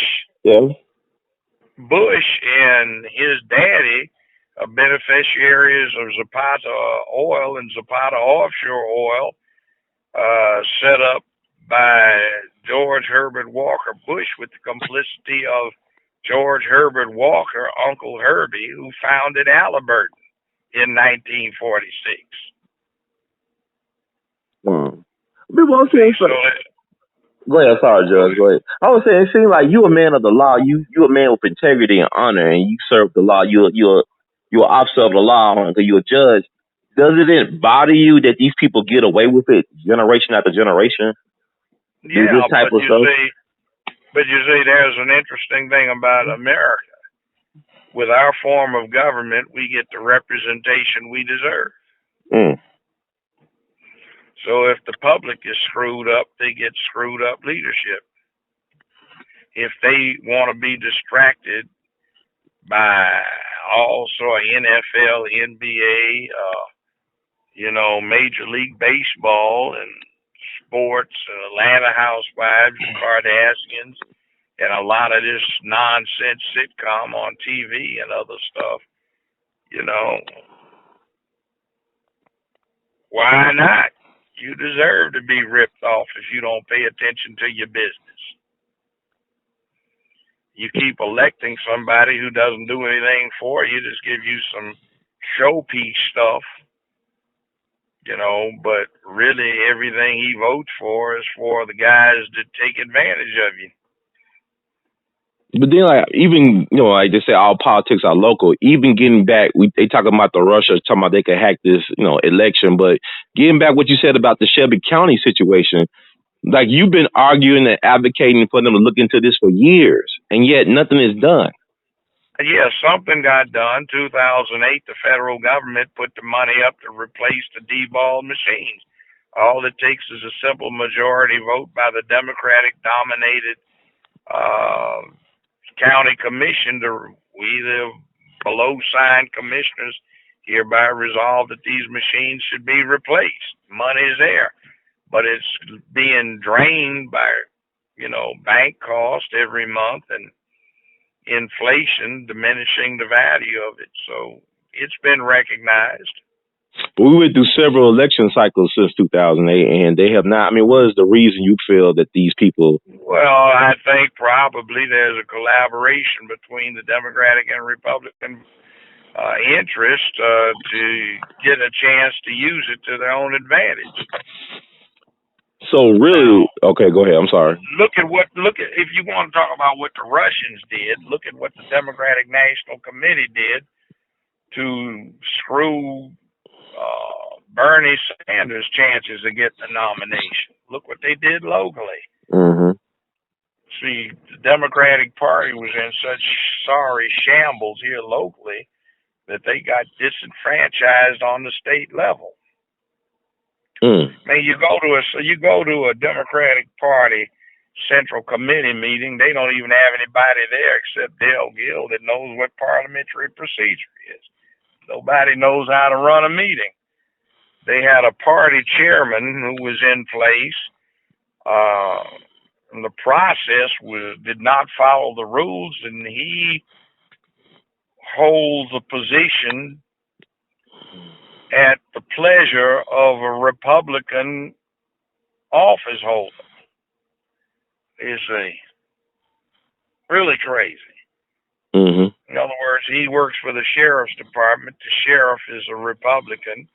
Bush and his daddy are beneficiaries of Zapata Oil and Zapata Offshore Oil, set up by George Herbert Walker Bush with the complicity of George Herbert Walker, Uncle Herbie, who founded Halliburton in 1946. Go ahead, sorry, Judge. Go ahead. I was saying, it seems like you a man of the law. You a man with integrity and honor, and you serve the law. You're an officer of the law, because you're a judge. Doesn't it bother you that these people get away with it generation after generation? Yeah, but you see, there's an interesting thing about America. With our form of government, we get the representation we deserve. So if the public is screwed up, they get screwed up leadership. If they want to be distracted by also NFL, NBA, Major League Baseball and sports and Atlanta Housewives, Kardashians, and a lot of this nonsense sitcom on TV and other stuff, why not? You deserve to be ripped off if you don't pay attention to your business. You keep electing somebody who doesn't do anything for you, just give you some showpiece stuff, but really everything he votes for is for the guys that take advantage of you. But then, like, even, like they say, all politics are local. Even getting back, they talking about the Russia, talking about they could hack this, election. But getting back what you said about the Shelby County situation, like, you've been arguing and advocating for them to look into this for years, and yet nothing is done. Yeah, something got done. 2008, the federal government put the money up to replace the deballed machines. All it takes is a simple majority vote by the Democratic-dominated county commission to either below-signed commissioners hereby resolve that these machines should be replaced. Money is there, but it's being drained by, bank cost every month and inflation diminishing the value of it. So it's been recognized. But we went through several election cycles since 2008, and they have not. I mean, what is the reason you feel that these people? Well, I think probably there's a collaboration between the Democratic and Republican interest to get a chance to use it to their own advantage. So really, Now, okay, go ahead. I'm sorry. Look at if you want to talk about what the Russians did, look at what the Democratic National Committee did to screw Bernie Sanders' chances of getting the nomination. Look what they did locally. Mm-hmm. See, the Democratic Party was in such sorry shambles here locally that they got disenfranchised on the state level. Man, you go to a Democratic Party Central Committee meeting, they don't even have anybody there except Dale Gill that knows what parliamentary procedure is. Nobody knows how to run a meeting. They had a party chairman who was in place. And the process did not follow the rules, and he holds a position at the pleasure of a Republican office holder. It's really crazy. Mm-hmm. In other words, he works for the sheriff's department. The sheriff is a Republican,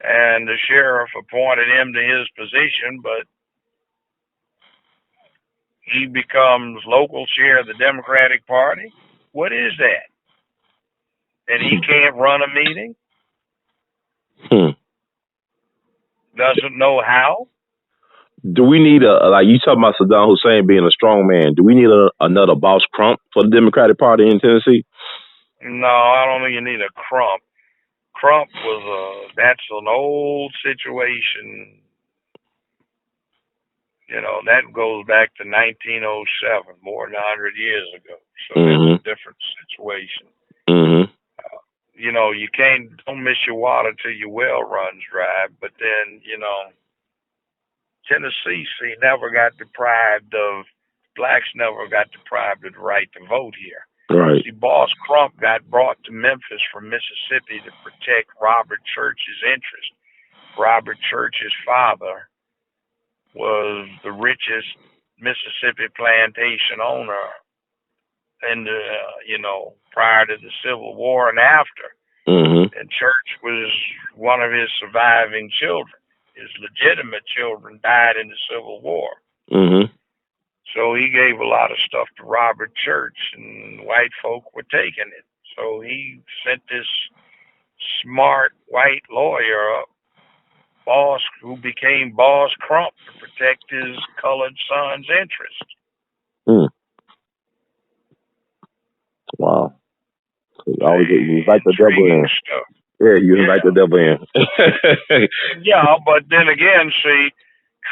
and the sheriff appointed him to his position, but he becomes local chair of the Democratic Party. What is that? And he can't run a meeting? Doesn't know how? Do we need like you talking about Saddam Hussein being a strong man? Do we need another boss Crump for the Democratic Party in Tennessee? No, I don't think you need a Crump. Crump that's an old situation. That goes back to 1907, more than 100 years ago. So that's a different situation. Mm-hmm. You don't miss your water till your well runs dry. But then, Tennessee, blacks never got deprived of the right to vote here. Right. See, Boss Crump got brought to Memphis from Mississippi to protect Robert Church's interest. Robert Church's father was the richest Mississippi plantation owner prior to the Civil War and after. Mm-hmm. And Church was one of his surviving children. His legitimate children died in the Civil War. Mm-hmm. So he gave a lot of stuff to Robert Church, and white folk were taking it. So he sent this smart white lawyer up, who became Boss Crump, to protect his colored son's interest. Wow. You always invite the devil in. Stuff. Yeah, you invite the devil in. Yeah, but then again, see,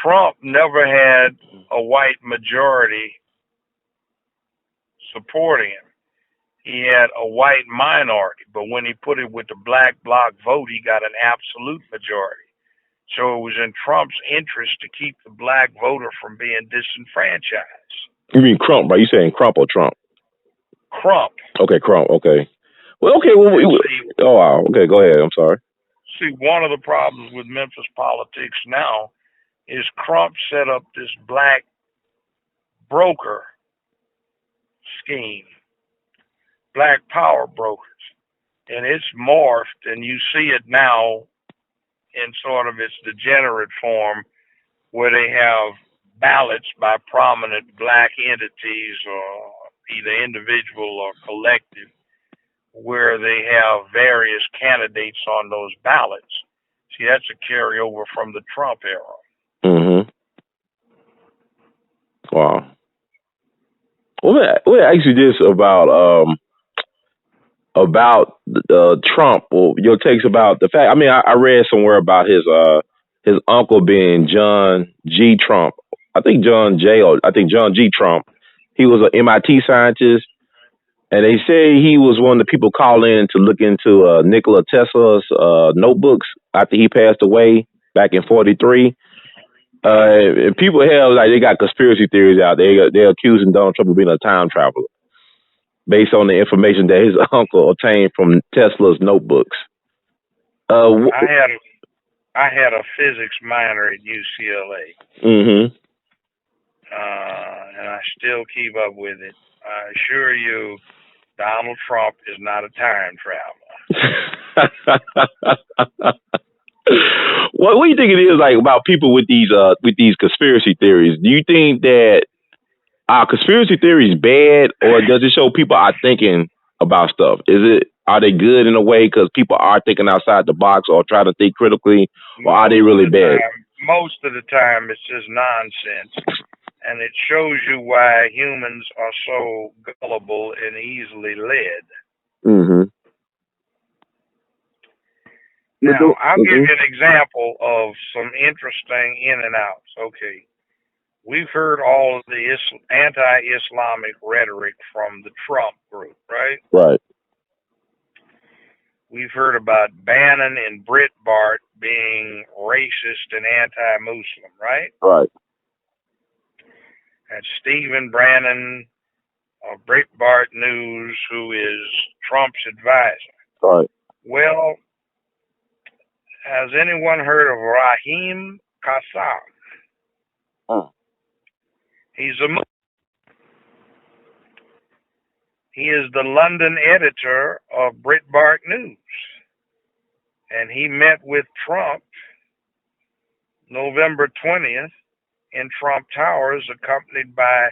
Trump never had a white majority supporting him. He had a white minority, but when he put it with the black bloc vote, he got an absolute majority. So it was in Trump's interest to keep the black voter from being disenfranchised. You mean Crump, right? You saying Crump or Trump? Crump. Okay, Crump. Okay. Well, okay. Well, oh, wow. Okay, go ahead. I'm sorry. See, one of the problems with Memphis politics now is Crump set up this black broker scheme, black power brokers. and it's morphed, and you see it now in sort of its degenerate form, where they have ballots by prominent black entities, or either individual or collective, where they have various candidates on those ballots. See, that's a carryover from the Trump era. Mm-hmm. Wow. Well, let me ask you this about Trump, or your takes about the fact. I mean, I read somewhere about his uncle being John G. Trump. I think John J. Or I think John G. Trump. He was an MIT scientist, and they say he was one of the people called in to look into Nikola Tesla's notebooks after he passed away back in '43. People have like they got conspiracy theories out. They're accusing Donald Trump of being a time traveler based on the information that his uncle obtained from Tesla's notebooks. I had a physics minor at UCLA, Mm-hmm. and I still keep up with it. I assure you, Donald Trump is not a time traveler. What do you think it is like about people with these conspiracy theories? Do you think that are conspiracy theories bad, or does it show people are thinking about stuff? Are they good in a way because people are thinking outside the box or trying to think critically, or are they really bad? Most of the time, it's just nonsense, and it shows you why humans are so gullible and easily led. Mm-hmm. Now, I'll give you an example of some interesting in and outs. Okay. We've heard all of the anti-Islamic rhetoric from the Trump group, right? Right. We've heard about Bannon and Breitbart being racist and anti-Muslim, right? Right. And Stephen Bannon of Breitbart News, who is Trump's advisor. Right. Well, has anyone heard of Raheem Kassam? He's He is the London editor of Breitbart News. And he met with Trump November 20th in Trump Towers, accompanied by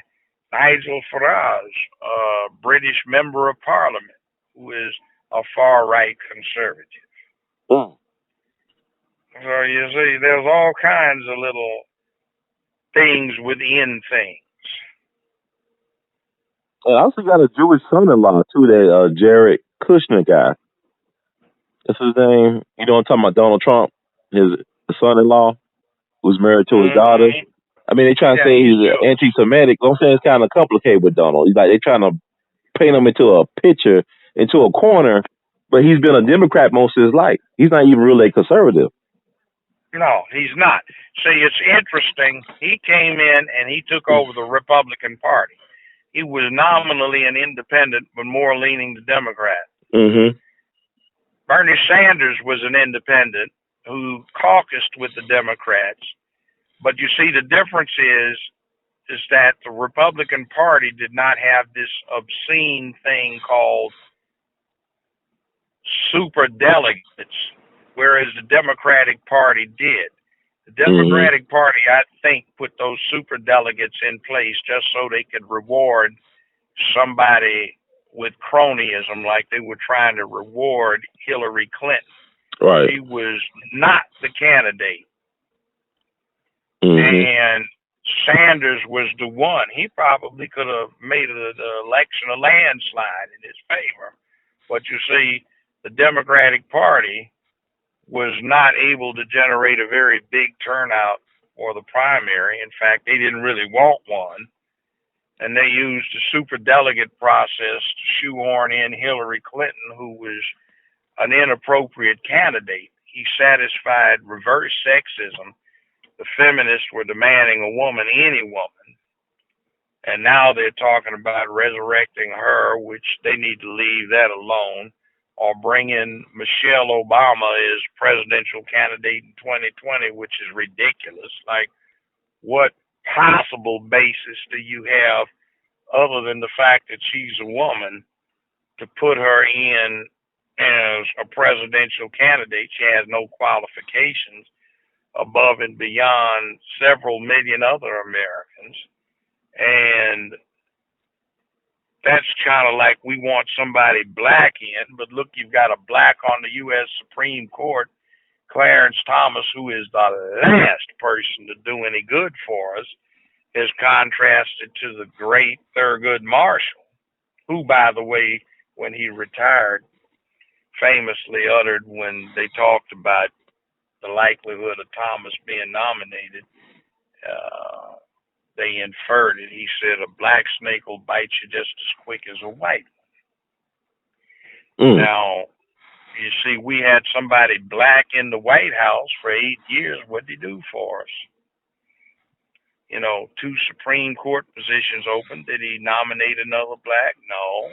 Nigel Farage, a British member of parliament, who is a far-right conservative. So you see, there's all kinds of little things within things. And I also got a Jewish son-in-law too, that Jared Kushner guy. That's his name. You know, I'm talking about Donald Trump, his son-in-law, who's married to his daughter. I mean, they trying to say he's anti-Semitic. I'm saying it's kind of complicated with Donald. He's like they trying to paint him into a picture, into a corner, but he's been a Democrat most of his life. He's not even really a conservative. No, he's not. See, it's interesting. He came in and he took over the Republican Party. He was nominally an independent, but more leaning to Democrat. Mm-hmm. Bernie Sanders was an independent who caucused with the Democrats. But you see, the difference is that the Republican Party did not have this obscene thing called super delegates, whereas the Democratic Party did. The Democratic Party, I think, put those super delegates in place just so they could reward somebody with cronyism, like they were trying to reward Hillary Clinton. Right. She was not the candidate. Mm-hmm. And Sanders was the one. He probably could have made the election a landslide in his favor. But you see, the Democratic Party was not able to generate a very big turnout for the primary. In fact, they didn't really want one. And they used the superdelegate process to shoehorn in Hillary Clinton, who was an inappropriate candidate. He satisfied reverse sexism. The feminists were demanding a woman, any woman. And now they're talking about resurrecting her, which they need to leave that alone, or bring in Michelle Obama as presidential candidate in 2020, which is ridiculous. Like, what possible basis do you have, other than the fact that she's a woman, to put her in as a presidential candidate. She has no qualifications above and beyond several million other Americans. And that's kind of like we want somebody black in, but look, you've got a black on the U.S. Supreme Court, Clarence Thomas, who is the last person to do any good for us, is contrasted to the great Thurgood Marshall, who, by the way, when he retired, famously uttered when they talked about the likelihood of Thomas being nominated, they inferred it. He said, a black snake will bite you just as quick as a white one. Now, you see, we had somebody black in the White House for 8 years. What did he do for us? You know, 2 Supreme Court positions open. Did he nominate another black? No.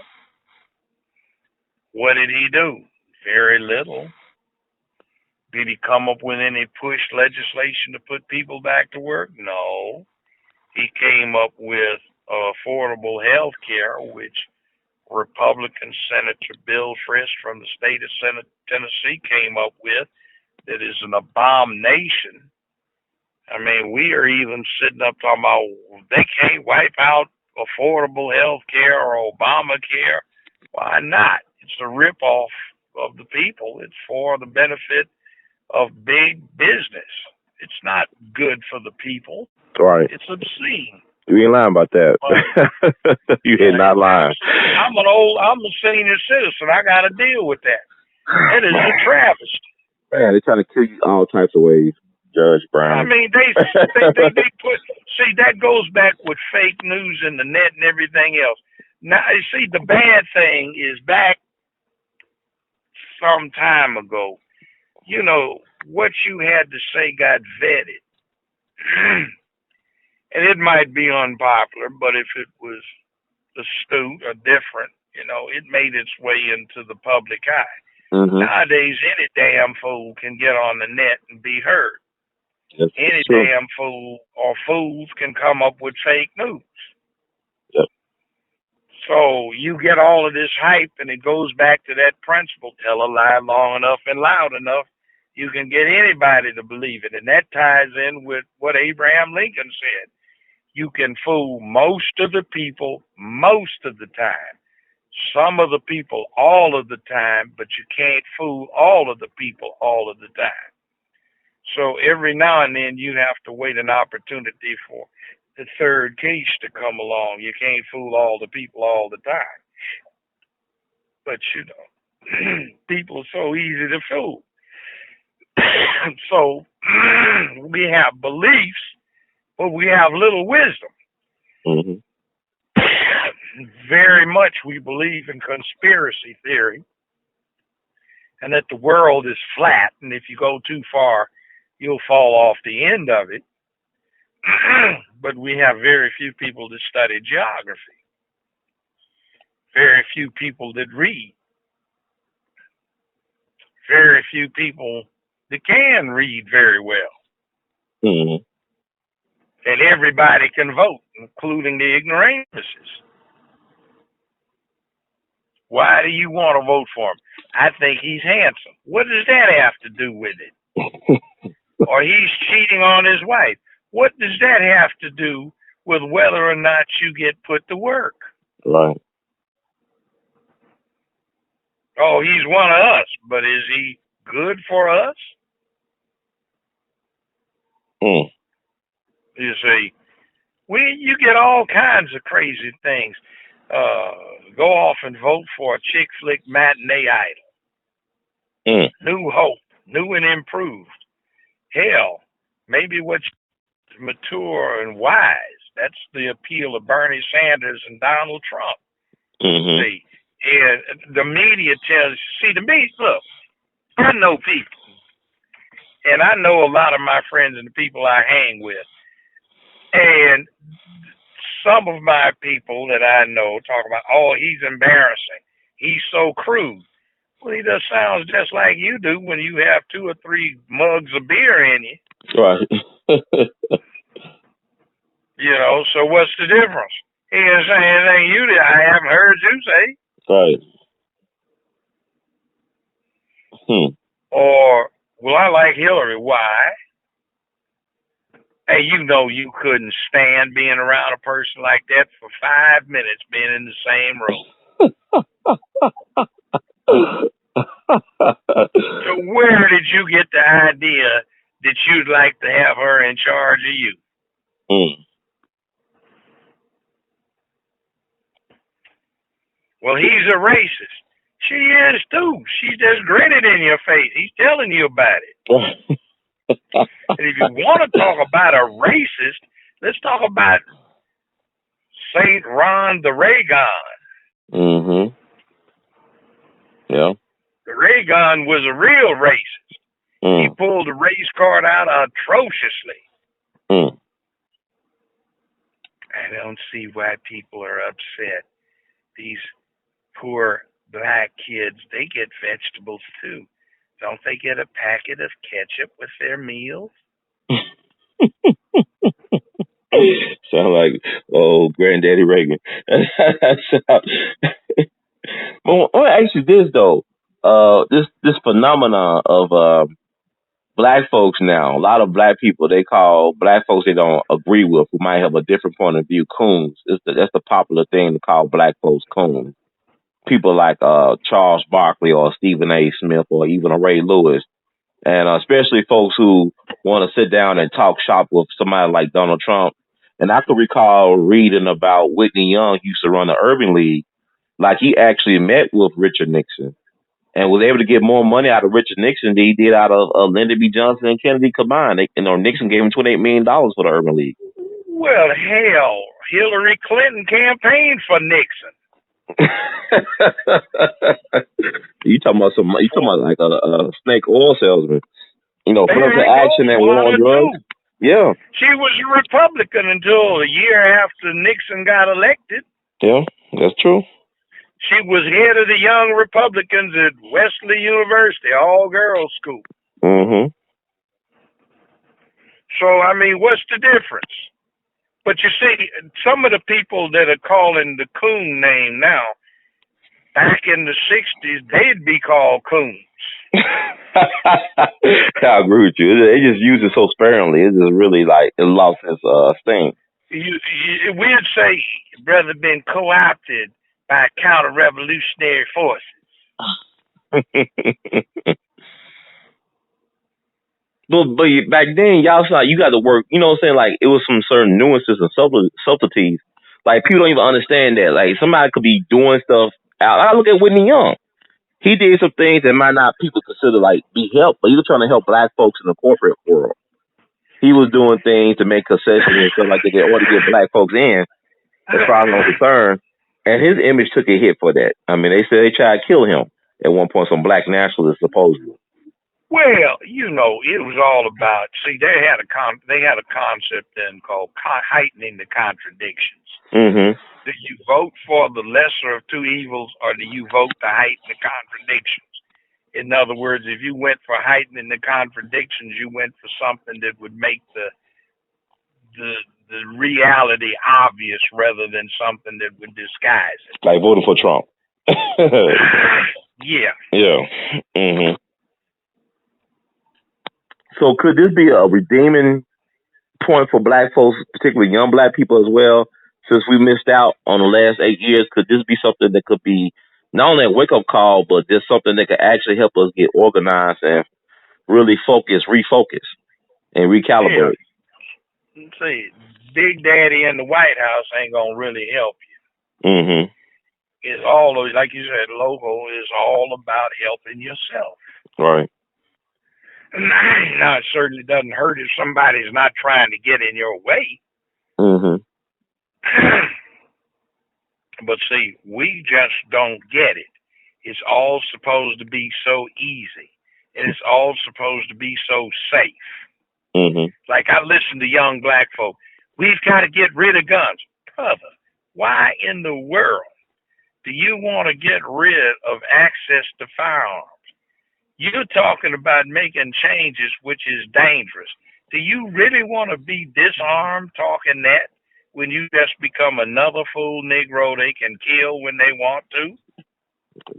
What did he do? Very little. Did he come up with any push legislation to put people back to work? No. He came up with affordable health care, which Republican Senator Bill Frist from the state of Tennessee came up with, that is an abomination. I mean, we are even sitting up talking about they can't wipe out affordable health care or Obamacare. Why not? It's a ripoff of the people. It's for the benefit of big business. It's not good for the people. Right. It's obscene. You ain't lying about that. You ain't not lying. I'm a senior citizen. I got to deal with that. That is a travesty. Man, they're trying to kill you all types of ways, Judge Brown. I mean, they put, see, that goes back with fake news and the net and everything else. Now, you see, the bad thing is back some time ago, you know, what you had to say got vetted. And it might be unpopular, but if it was astute or different, you know, it made its way into the public eye. Mm-hmm. Nowadays, any damn fool can get on the net and be heard. That's any true. Damn fool or fools can come up with fake news. Yep. So you get all of this hype, and it goes back to that principle: tell a lie long enough and loud enough, you can get anybody to believe it. And that ties in with what Abraham Lincoln said. You can fool most of the people most of the time. Some of the people all of the time, but you can't fool all of the people all of the time. So every now and then you have to wait an opportunity for the third case to come along. You can't fool all the people all the time. But, you know, people are so easy to fool. So we have beliefs, but we have little wisdom. Mm-hmm. Very much we believe in conspiracy theory and that the world is flat, and if you go too far, you'll fall off the end of it. But we have very few people that study geography, very few people that read, very few people that can read very well. Mm-hmm. And everybody can vote, including the ignoramuses. Why do you want to vote for him? I think he's handsome. What does that have to do with it? Or he's cheating on his wife. What does that have to do with whether or not you get put to work? Right. Oh, he's one of us, but is he good for us? Mm. You see, you get all kinds of crazy things. Go off and vote for a chick flick matinee idol. Mm. New hope, new and improved. Hell, maybe what's mature and wise. That's the appeal of Bernie Sanders and Donald Trump. Mm-hmm. See, and the media tells, look, I know people, and I know a lot of my friends and the people I hang with, and some of my people that I know talk about, oh, he's embarrassing. He's so crude. Well, he just sounds just like you do when you have 2 or 3 mugs of beer in you. Right. You know, so what's the difference? He ain't saying anything I haven't heard you say. Right. Or, well, I like Hillary. Why? Hey, you know you couldn't stand being around a person like that for 5 minutes, being in the same room. So where did you get the idea that you'd like to have her in charge of you? Well, he's a racist. She is too. She's just grinning in your face. He's telling you about it. And if you want to talk about a racist, let's talk about Saint Ron the Reagan. Yeah. The Reagan was a real racist. He pulled the race card out atrociously. I don't see why people are upset. These poor black kids, they get vegetables too. Don't they get a packet of ketchup with their meals? Sound like Granddaddy Reagan. Well, I want to ask you this though. This phenomenon of black folks now. A lot of black people, they call black folks they don't agree with, who might have a different point of view, coons. That's the popular thing to call black folks coons. People like Charles Barkley or Stephen A. Smith or even a Ray Lewis, and especially folks who want to sit down and talk shop with somebody like Donald Trump. And I can recall reading about Whitney Young used to run the Urban League. Like he actually met with Richard Nixon and was able to get more money out of Richard Nixon than he did out of Lyndon B. Johnson and Kennedy combined. Nixon gave him $28 million for the Urban League. Well, hell, Hillary Clinton campaigned for Nixon. You talking about like a snake oil salesman? Political action and war on drugs. Yeah. She was a Republican until a year after Nixon got elected. Yeah, that's true. She was head of the Young Republicans at Wesley University, all-girls school. So, I mean, what's the difference? But you see, some of the people that are calling the coon name now, back in the 60s, they'd be called coons. I agree with you. They just use it so sparingly. It's just really like it lost its sting. We'd say, brother, been co-opted by counter-revolutionary forces. But back then, y'all saw you got to work. You know what I'm saying? Like it was some certain nuances and subtleties. Like people don't even understand that. Like somebody could be doing stuff out. I look at Whitney Young. He did some things that might not people consider like be help, but he was trying to help black folks in the corporate world. He was doing things to make concessions and stuff like that in order to get black folks in, as far as I'm concerned. And his image took a hit for that. I mean, they said they tried to kill him at one point, some black nationalists supposedly. Well, you know, it was all about. See, they had a concept then called heightening the contradictions. Do you vote for the lesser of two evils, or do you vote to heighten the contradictions? In other words, if you went for heightening the contradictions, you went for something that would make the reality obvious rather than something that would disguise it. Like voting for Trump. Yeah. Yeah. So could this be a redeeming point for black folks, particularly young black people as well? Since we missed out on the last 8 years, could this be something that could be not only a wake-up call, but just something that could actually help us get organized and really refocus, and recalibrate? Yeah. See, Big Daddy in the White House ain't going to really help you. It's all, like you said, logo is all about helping yourself. Right. Now, it certainly doesn't hurt if somebody's not trying to get in your way. But see, we just don't get it. It's all supposed to be so easy. And it's all supposed to be so safe. Like I listen to young black folk. We've got to get rid of guns. Brother, why in the world do you want to get rid of access to firearms? You're talking about making changes, which is dangerous. Do you really want to be disarmed talking that when you just become another fool Negro they can kill when they want to?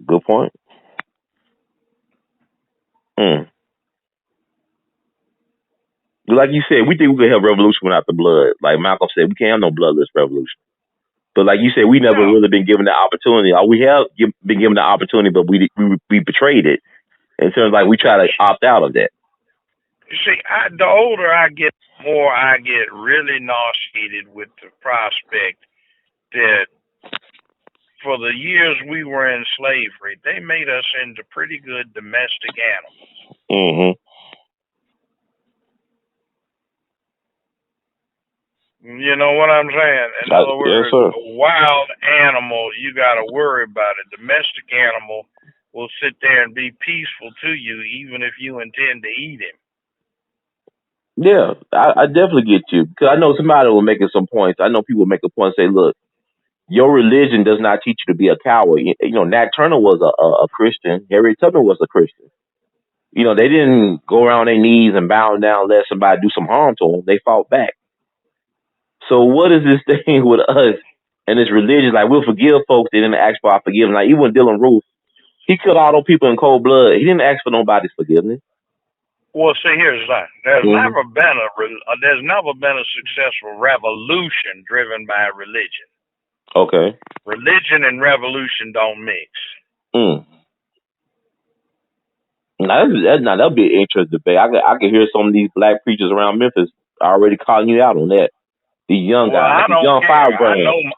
Good point. Mm. Like you said, we think we could have revolution without the blood. Like Malcolm said, we can't have no bloodless revolution. But like you said, we never really been given the opportunity. We have been given the opportunity, but we betrayed it. And so like we try to opt out of that. You see, the older I get, the more I get really nauseated with the prospect that for the years we were in slavery, they made us into pretty good domestic animals. Mm-hmm. You know what I'm saying? In other words, yes, a wild animal, you got to worry about it. Domestic animal will sit there and be peaceful to you, even if you intend to eat him. Yeah, I definitely get you. Because I know somebody will make some points. I know people make a point and say, look, your religion does not teach you to be a coward. You know, Nat Turner was a Christian. Harriet Tubman was a Christian. You know, they didn't go around their knees and bow down and let somebody do some harm to them. They fought back. So what is this thing with us and this religion? Like, we'll forgive folks. They didn't ask for our forgiveness. Like, even Dylan Roof, he killed all those people in cold blood. He didn't ask for nobody's forgiveness. Well, see, here's the thing. There's Mm-hmm. never been a successful revolution driven by religion. Okay. Religion and revolution don't mix. Mm. That'll be an interesting debate. I can hear some of these black preachers around Memphis already calling you out on that. These young Well, guys, I like these don't young care. firebrand.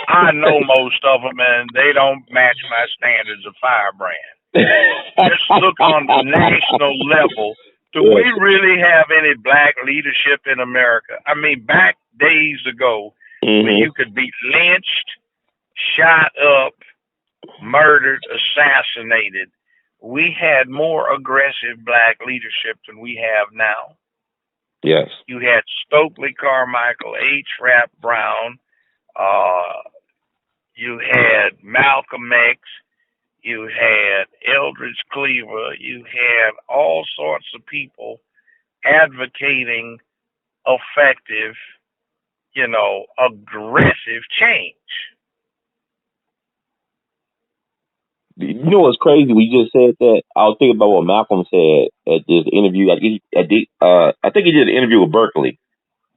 I know most of them, and they don't match my standards of firebrand. Just look on the national level. Do we really have any black leadership in America? I mean, back days ago, when you could be lynched, shot up, murdered, assassinated, we had more aggressive black leadership than we have now. Yes. You had Stokely Carmichael, H. Rap Brown, you had Malcolm X, you had Eldridge Cleaver, you had all sorts of people advocating effective, aggressive change. You know what's crazy? We just said that. I was thinking about what Malcolm said at this interview. I think he did an interview with Berkeley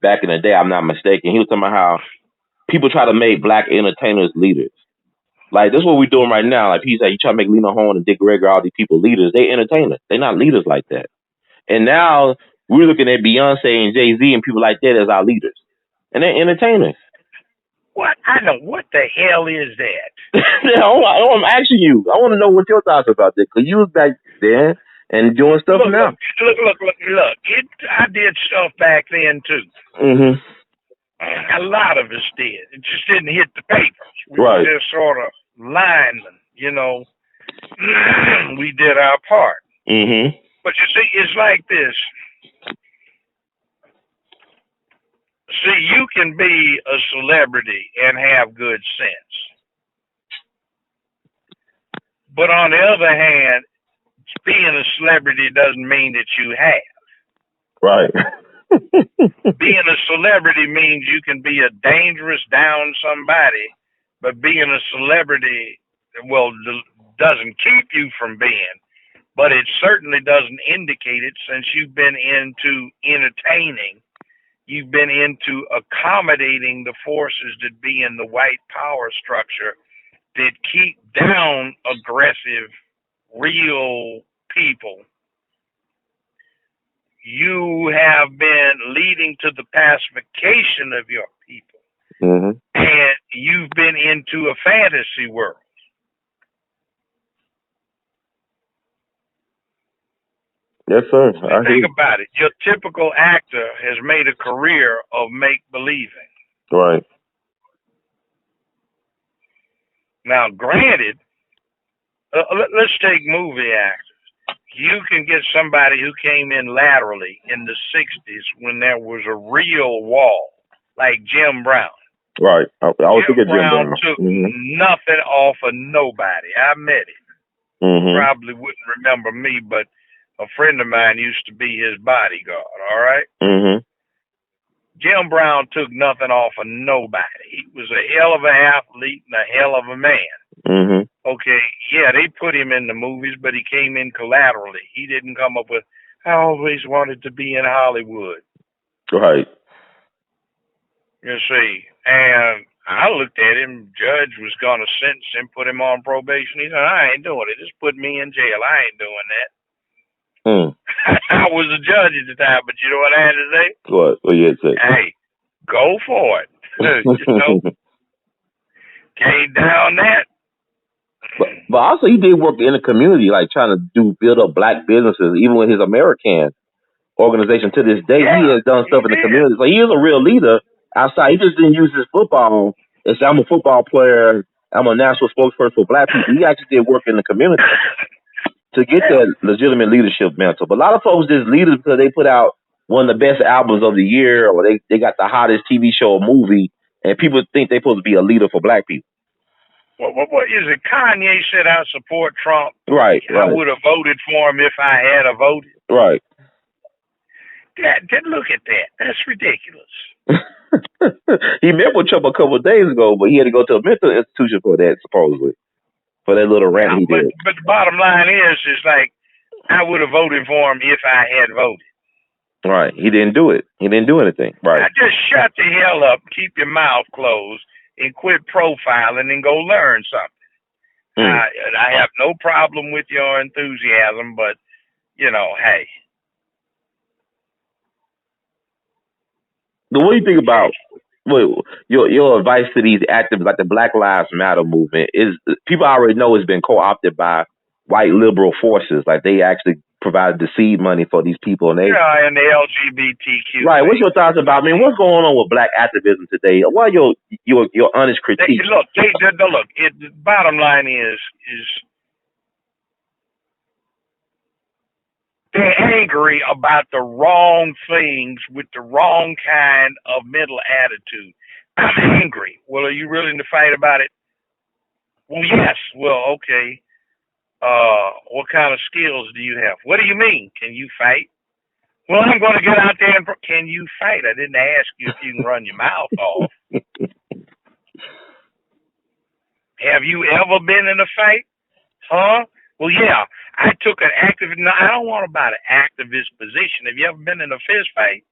back in the day. I'm not mistaken. He was talking about how people try to make black entertainers leaders. Like, this is what we're doing right now. Like, he said, you try to make Lena Horne and Dick Gregory, all these people leaders. They entertainers. They're not leaders like that. And now we're looking at Beyonce and Jay-Z and people like that as our leaders. And they're entertainers. What? I know. What the hell is that? I'm asking you. I want to know what your thoughts about this. Because you was back there and doing stuff now. Look. I did stuff back then, too. Mm-hmm. A lot of us did. It just didn't hit the papers. We Right. were just sort of linemen, We did our part. Mm-hmm. But you see, it's like this. See, you can be a celebrity and have good sense. But on the other hand, being a celebrity doesn't mean that you have. Right. Being a celebrity means you can be a dangerous down somebody, but being a celebrity, doesn't keep you from being, but it certainly doesn't indicate it, since you've been into entertaining. You've been into accommodating the forces that be in the white power structure that keep down aggressive, real people. You have been leading to the pacification of your people. Mm-hmm. And you've been into a fantasy world. Yes, sir. Think about it. Your typical actor has made a career of make-believing. Right. Now, granted, let's take movie actors. You can get somebody who came in laterally in the 60s when there was a real wall, like Jim Brown. Right. I was thinking Jim Brown took nothing off of nobody. I met him. Mm-hmm. Probably wouldn't remember me, but a friend of mine used to be his bodyguard. All right. Mm-hmm. Jim Brown took nothing off of nobody. He was a hell of an athlete and a hell of a man. Mm-hmm. Okay, yeah, they put him in the movies, but he came in collaterally. He didn't come up with, I always wanted to be in Hollywood. Right. You see, and I looked at him. Judge was going to sentence him, put him on probation. He said, I ain't doing it. Just put me in jail. I ain't doing that. I was a judge at the time, but you know what I had to say? What you had to say? Hey, go for it. Came down that. But also he did work in the community, like trying to build up black businesses, even with his American organization. To this day, he has done stuff in the community. So he is a real leader outside. He just didn't use his football and say, I'm a football player, I'm a national spokesperson for black people. He actually did work in the community to get that legitimate leadership mantle. But a lot of folks just leaders because they put out one of the best albums of the year, or they got the hottest TV show or movie, and people think they're supposed to be a leader for black people. What is it? Kanye said I support Trump. Right. I would have voted for him if I had a voted. Right. Look at that. That's ridiculous. He met with Trump a couple of days ago, but he had to go to a mental institution for that, supposedly, for that little rant he did. But the bottom line is like, I would have voted for him if I had voted. Right. He didn't do it. He didn't do anything. Right. Now just shut the hell up, keep your mouth closed, and quit profiling and go learn something. I have no problem with your enthusiasm, but, hey. What do you think about your advice to these activists, like the Black Lives Matter movement? Is people already know it's been co-opted by white liberal forces, like they actually provided the seed money for these people, and and the LGBTQ. Right. What's your thoughts about? I mean, what's going on with black activism today? What are your honest critique? Look. The bottom line is they're angry about the wrong things with the wrong kind of mental attitude. I'm angry. Well, are you willing to fight about it? Well, yes. Well, okay. What kind of skills do you have? What do you mean? Can you fight? Well, I'm going to get out there and can you fight? I didn't ask you if you can run your mouth off. Have you ever been in a fight? Huh? Well, yeah. I took an activist. No, I don't want about an activist position. Have you ever been in a fist fight?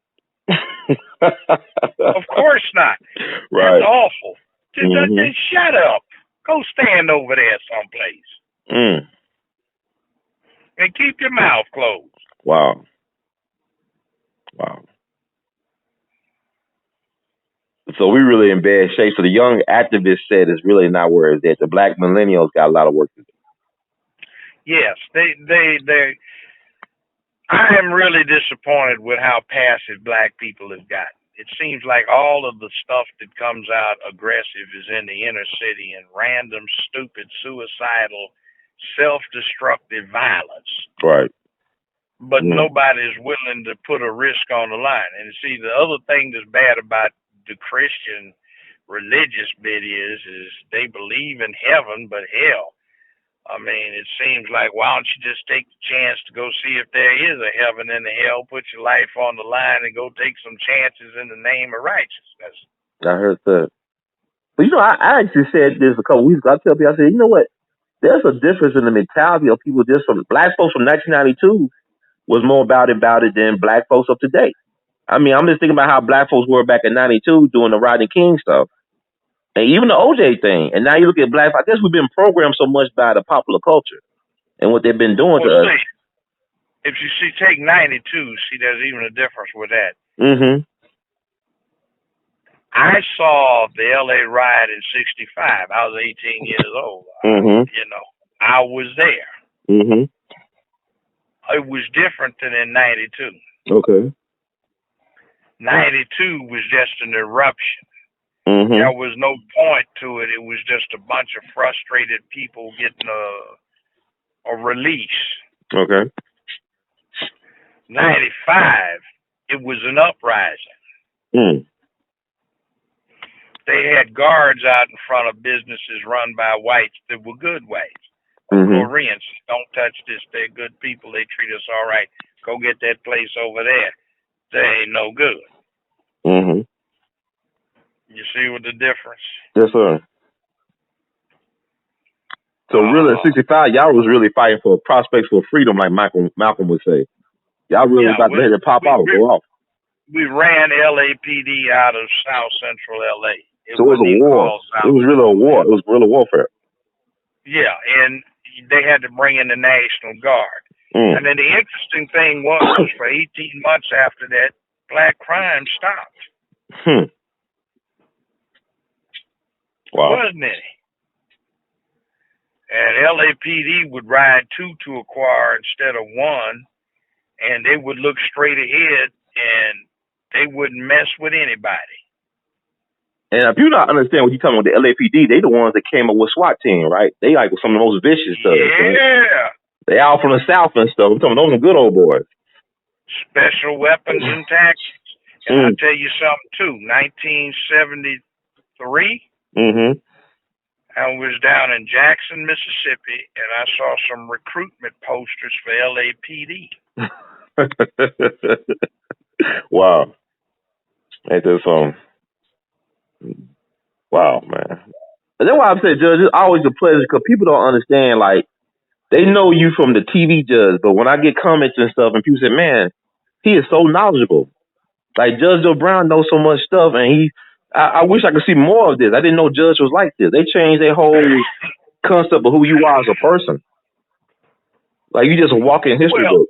Of course not. Right. That's awful. Just shut up. Go stand over there someplace. And keep your mouth closed. Wow. So we're really in bad shape. So the young activist said it's really not where it's at. The black millennials got a lot of work to do. Yes, they. I am really disappointed with how passive black people have gotten. It seems like all of the stuff that comes out aggressive is in the inner city and random, stupid, suicidal, self-destructive violence. Right. But nobody's willing to put a risk on the line. And see, the other thing that's bad about the Christian religious bit is they believe in heaven, but hell. I mean, it seems like, why don't you just take the chance to go see if there is a heaven and a hell, put your life on the line and go take some chances in the name of righteousness. I heard that. But, I actually said this a couple weeks ago. I tell people, I said, you know what? There's a difference in the mentality of people just from black folks from 1992 was more about it than black folks of today. I mean, I'm just thinking about how black folks were back in 92 doing the Rodney King stuff. And even the OJ thing. And now you look at black, I guess we've been programmed so much by the popular culture and what they've been doing to us. If you take 92, there's even a difference with that. I saw the LA riot in 65. I was 18 years old. I was there. It was different than in 92. Okay. 92 was just an eruption. There was no point to it. It was just a bunch of frustrated people getting a release. Okay. 95, it was an uprising. They had guards out in front of businesses run by whites that were good whites. Koreans, don't touch this. They're good people. They treat us all right. Go get that place over there. They ain't no good. You see what the difference? Yes, sir. So really, at 65, y'all was really fighting for prospects for freedom, like Malcolm would say. Y'all really Yeah, about to let it pop out, go off. we ran LAPD out of South Central LA. It So it was wasn't a even war. called South It was really a Central. war. It was guerrilla warfare. Yeah, and they had to bring in the National Guard. And then the interesting thing was, for 18 months after that, black crime stopped. Wow. Wasn't any. And LAPD would ride two to a car instead of one, and they would look straight ahead, and they wouldn't mess with anybody. And if you not understand what you're talking about, the LAPD, they the ones that came up with SWAT team, right? They like some of the most vicious stuff. Yeah. Right? They all from the South and stuff. I'm talking about those are good old boys. Special weapons and tactics. And I'll tell you something too. 1973. I was down in Jackson, Mississippi, and I saw some recruitment posters for LAPD. Wow. Ain't that something? Wow, man. And that's why I said, Judge, it's always a pleasure because people don't understand, like, they know you from the TV, Judge, but when I get comments and stuff and people say, man, he is so knowledgeable. Like, Judge Joe Brown knows so much stuff, and I wish I could see more of this. I didn't know Judge was like this. They changed their whole concept of who you are as a person. Like, you just a walking history book.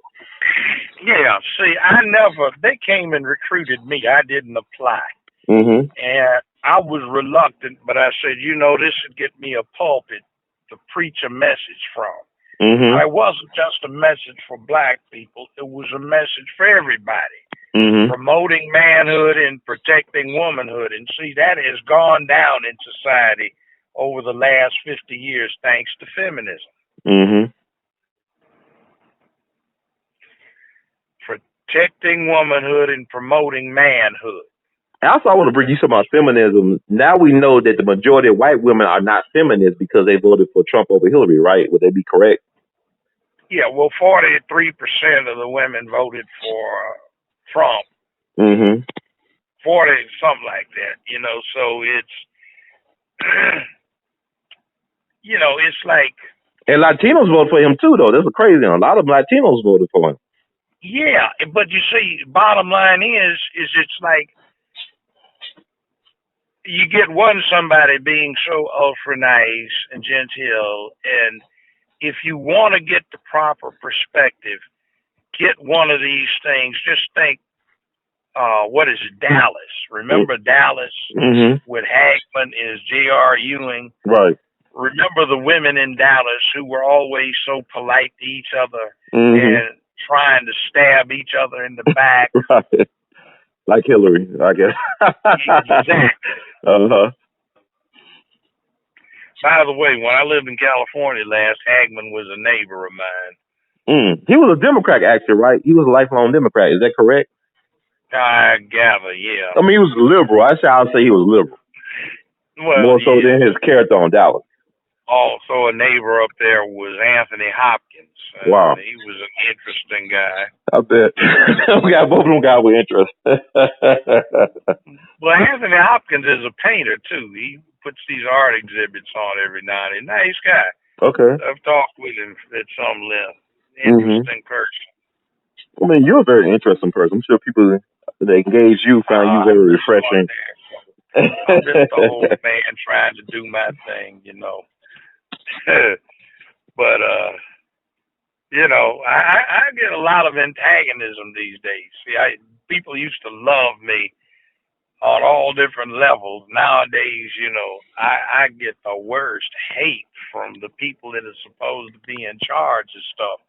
Yeah, see, they came and recruited me. I didn't apply. And I was reluctant, but I said, this would get me a pulpit to preach a message from. It wasn't just a message for black people. It was a message for everybody. Promoting manhood and protecting womanhood. And see, that has gone down in society over the last 50 years thanks to feminism. Protecting womanhood and promoting manhood. Also, I want to bring you something about feminism. Now we know that the majority of white women are not feminists because they voted for Trump over Hillary, right? Would they be correct? Yeah, well, 43% of the women voted for Trump. 40, something like that, so it's, it's like. And Latinos voted for him too, though. That's crazy. A lot of Latinos voted for him. Yeah, but you see, bottom line is it's like you get somebody being so ultra nice and genteel, and if you want to get the proper perspective, get one of these things. Just think, what is it, Dallas? Remember Dallas with Hagman is J.R. Ewing? Right. Remember the women in Dallas who were always so polite to each other and trying to stab each other in the back? Right. Like Hillary, I guess. Exactly. By the way, when I lived in California last, Hagman was a neighbor of mine. He was a Democrat, actually, right? He was a lifelong Democrat. Is that correct? I gather, yeah. I mean, he was liberal. I'll say he was liberal. Well, more so than his character on Dallas. Also, a neighbor up there was Anthony Hopkins. Wow. He was an interesting guy. I bet. We got both of them guys with interest. Well, Anthony Hopkins is a painter, too. He puts these art exhibits on every night. Nice guy. Okay. I've talked with him at some length. Interesting person. I mean, you're a very interesting person. I'm sure people that engage you found you very refreshing. I'm just an old man trying to do my thing, But, I get a lot of antagonism these days. See, people used to love me on all different levels. Nowadays, I get the worst hate from the people that are supposed to be in charge of stuff.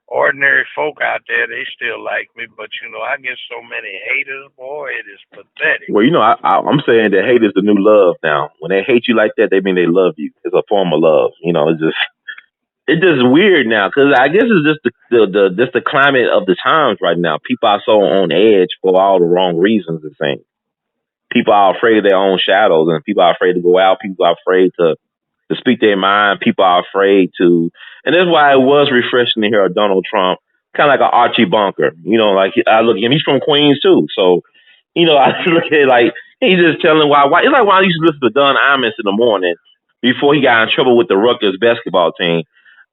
Ordinary folk out there, they still like me, but I get so many haters, boy, it is pathetic. Well, I'm saying that hate is the new love now. When they hate you like that, they mean they love you. It's a form of love. It's just weird now because I guess it's just the climate of the times right now. People are so on edge for all the wrong reasons. It seems people are afraid of their own shadows, and people are afraid to go out. People are afraid to speak their mind. People are afraid to, and that's why it was refreshing to hear Donald Trump, kind of like an Archie Bunker. Like I look at him, he's from Queens too, so I look at it like he's just telling why. It's like when I used to listen to Don Imus in the morning. before he got in trouble with the Rutgers basketball team.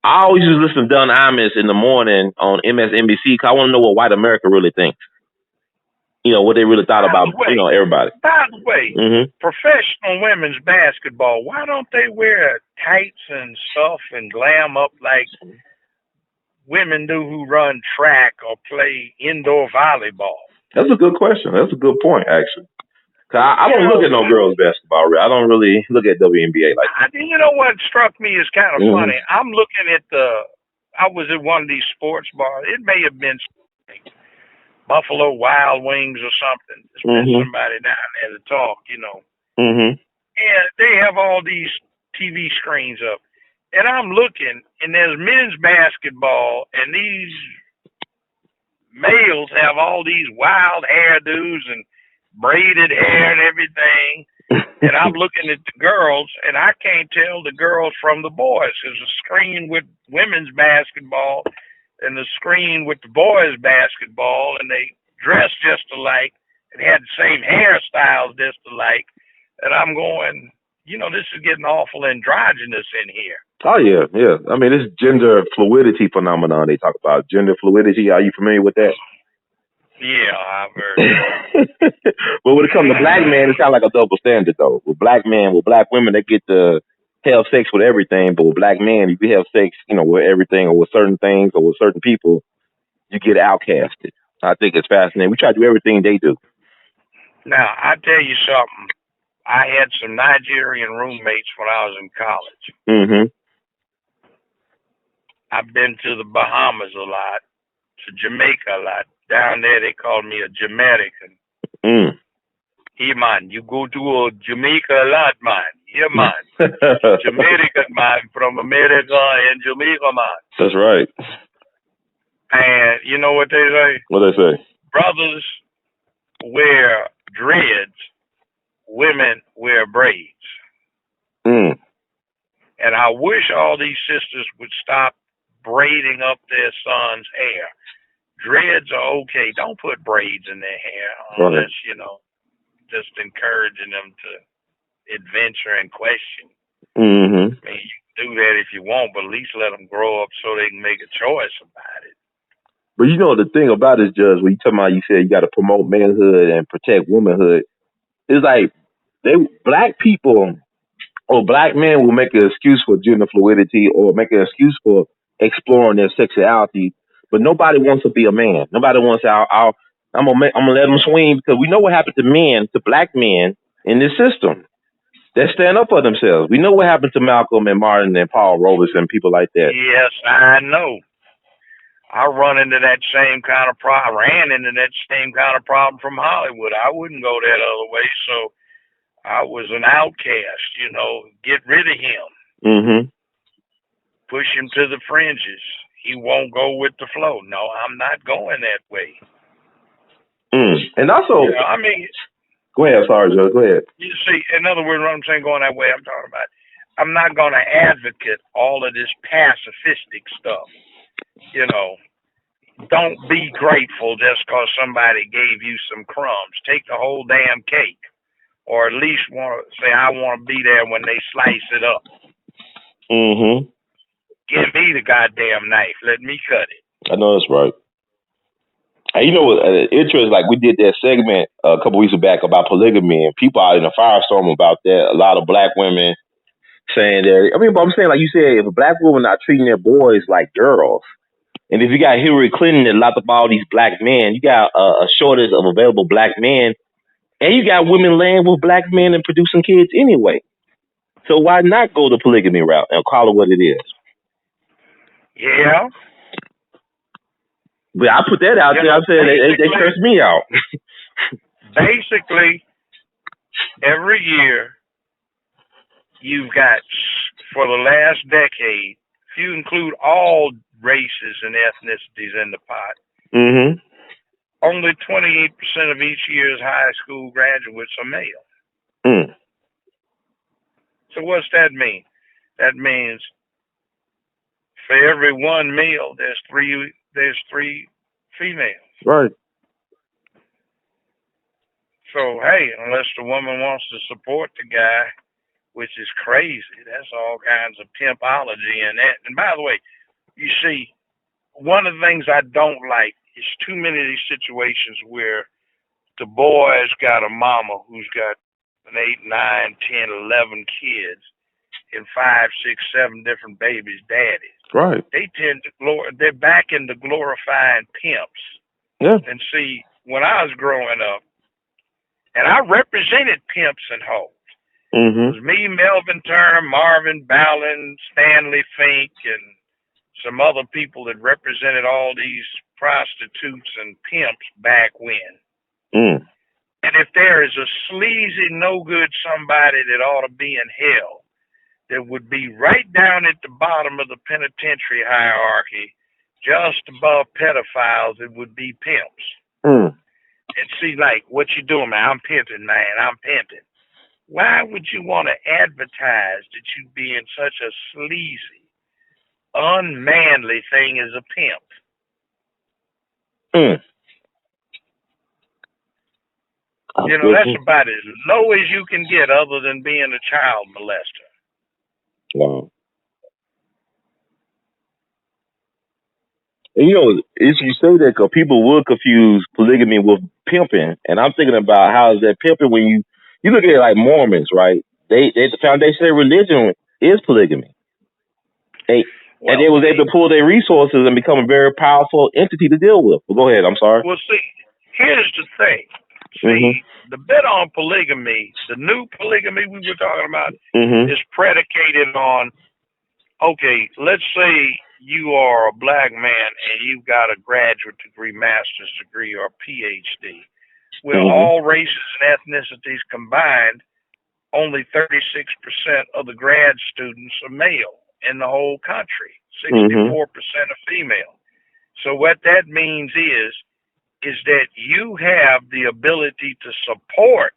I always used to listen to Don Imus in the morning on MSNBC because I want to know what white America really thinks. You know, what they really thought about, everybody. By the way, professional women's basketball, why don't they wear tights and stuff and glam up like women do who run track or play indoor volleyball? That's a good question. That's a good point, actually. I don't look at no girls basketball. I don't really look at WNBA like that. You know what struck me is kind of funny? I'm looking at I was at one of these sports bars. It may have been Buffalo Wild Wings or something. There's been somebody down there to talk, And they have all these TV screens up. And I'm looking, and there's men's basketball, and these males have all these wild hairdos and braided hair and everything. And I'm looking at the girls, and I can't tell the girls from the boys. There's a screen with women's basketball and the screen with the boys' basketball, and they dress just alike and had the same hairstyles just alike. And I'm going, this is getting awful androgynous in here. Oh, yeah, yeah. I mean, this gender fluidity phenomenon they talk about. Gender fluidity, are you familiar with that? Yeah, I've heard. But when it comes to black men, it's kind of like a double standard, though. With black women, they get to have sex with everything. But with black men, if you have sex, with everything or with certain things or with certain people, you get outcasted. I think it's fascinating. We try to do everything they do. Now, I tell you something. I had some Nigerian roommates when I was in college. I've been to the Bahamas a lot, to Jamaica a lot. Down there, they call me a Jamaican. Hey, man, you go to Jamaica a lot, man. Yeah, man. Jamaican, man, from America and Jamaica, man. That's right. And you know what they say? What they say? Brothers wear dreads, women wear braids. And I wish all these sisters would stop braiding up their sons' hair. Dreads are okay. Don't put braids in their hair unless, just encouraging them to adventure and question. I mean, you can do that if you want, but at least let them grow up so they can make a choice about it. But the thing about it, Judge, when you talking about, you said you got to promote manhood and protect womanhood. It's like black people or black men will make an excuse for gender fluidity or make an excuse for exploring their sexuality, but nobody wants to be a man. Nobody wants to. I'm gonna let them swing because we know what happened to black men in this system that stand up for themselves. We know what happened to Malcolm and Martin and Paul Robeson and people like that. Yes, I know. I ran into that same kind of problem from Hollywood. I wouldn't go that other way, so I was an outcast, get rid of him. Push him to the fringes. He won't go with the flow. No, I'm not going that way. And also, go ahead. Sorry, Joe. Go ahead. You see, in other words, what I'm saying, going that way, I'm talking about, I'm not going to advocate all of this pacifistic stuff. Don't be grateful just because somebody gave you some crumbs. Take the whole damn cake. Or at least say, I want to be there when they slice it up. Give me the goddamn knife. Let me cut it. I know that's right. And interesting, like we did that segment a couple weeks back about polygamy, and people out in a firestorm about that. A lot of black women saying that. But I'm saying, like you said, if a black woman not treating their boys like girls, and if you got Hillary Clinton that locked up all these black men, you got a shortage of available black men, and you got women laying with black men and producing kids anyway. So why not go the polygamy route and call it what it is? Yeah. But I put that out there. I said they cursed me out. Basically, every year you've got, for the last decade, if you include all races and ethnicities in the pot, only 28% of each year's high school graduates are male. So what's that mean? That means for every one male, there's three females. Right. So, hey, unless the woman wants to support the guy, which is crazy. That's all kinds of pimpology in that. And by the way, you see, one of the things I don't like is too many of these situations where the boy's got a mama who's got an 8, 9, 10, 11 kids and 5, 6, 7 different babies' daddies. Right. They tend to they're back into glorifying pimps. Yeah. And see, when I was growing up, and I represented pimps and hoes. Mm-hmm. It was me, Melvin Turner, Marvin Ballin, Stanley Fink, and some other people that represented all these prostitutes and pimps back when. Mm. And if there is a sleazy, no good somebody that ought to be in hell, that would be right down at the bottom of the penitentiary hierarchy, just above pedophiles, it would be pimps. Mm. And see, like, what you doing, man? I'm pimping, man. I'm pimping. Why would you want to advertise that you be in such a sleazy, unmanly thing as a pimp? Mm. You know, that's about as low as you can get other than being a child molester. Wow. And, you know, it's you say that because people would confuse polygamy with pimping, and I'm thinking about how is that pimping when you look at it like Mormons, right? They the foundation of their religion is polygamy, and they was able to pull their resources and become a very powerful entity to deal with. Well, go ahead. I'm sorry. Well, see, here's the thing. See, the bet on polygamy, the new polygamy we were talking about, is predicated on, okay, let's say you are a black man and you've got a graduate degree, master's degree, or PhD. Well, all races and ethnicities combined, only 36% of the grad students are male in the whole country. 64% are female. So what that means is that you have the ability to support.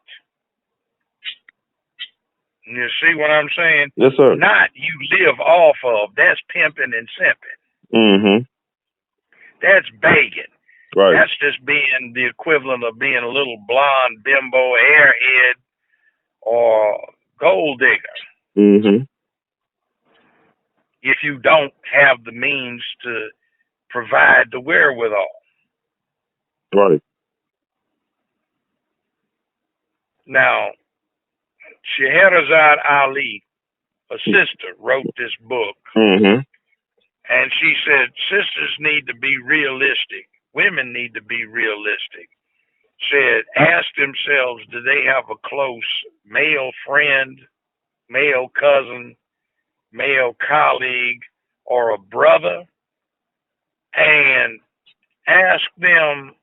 You see what I'm saying? Yes, sir. Not you live off of. That's pimping and simping. That's begging. Right. That's just being the equivalent of being a little blonde bimbo, airhead, or gold digger. If you don't have the means to provide the wherewithal. Right. Now, Scheherazade Ali, a sister, wrote this book. And she said, sisters need to be realistic. Women need to be realistic. Said, ask themselves, do they have a close male friend, male cousin, male colleague, or a brother? And ask them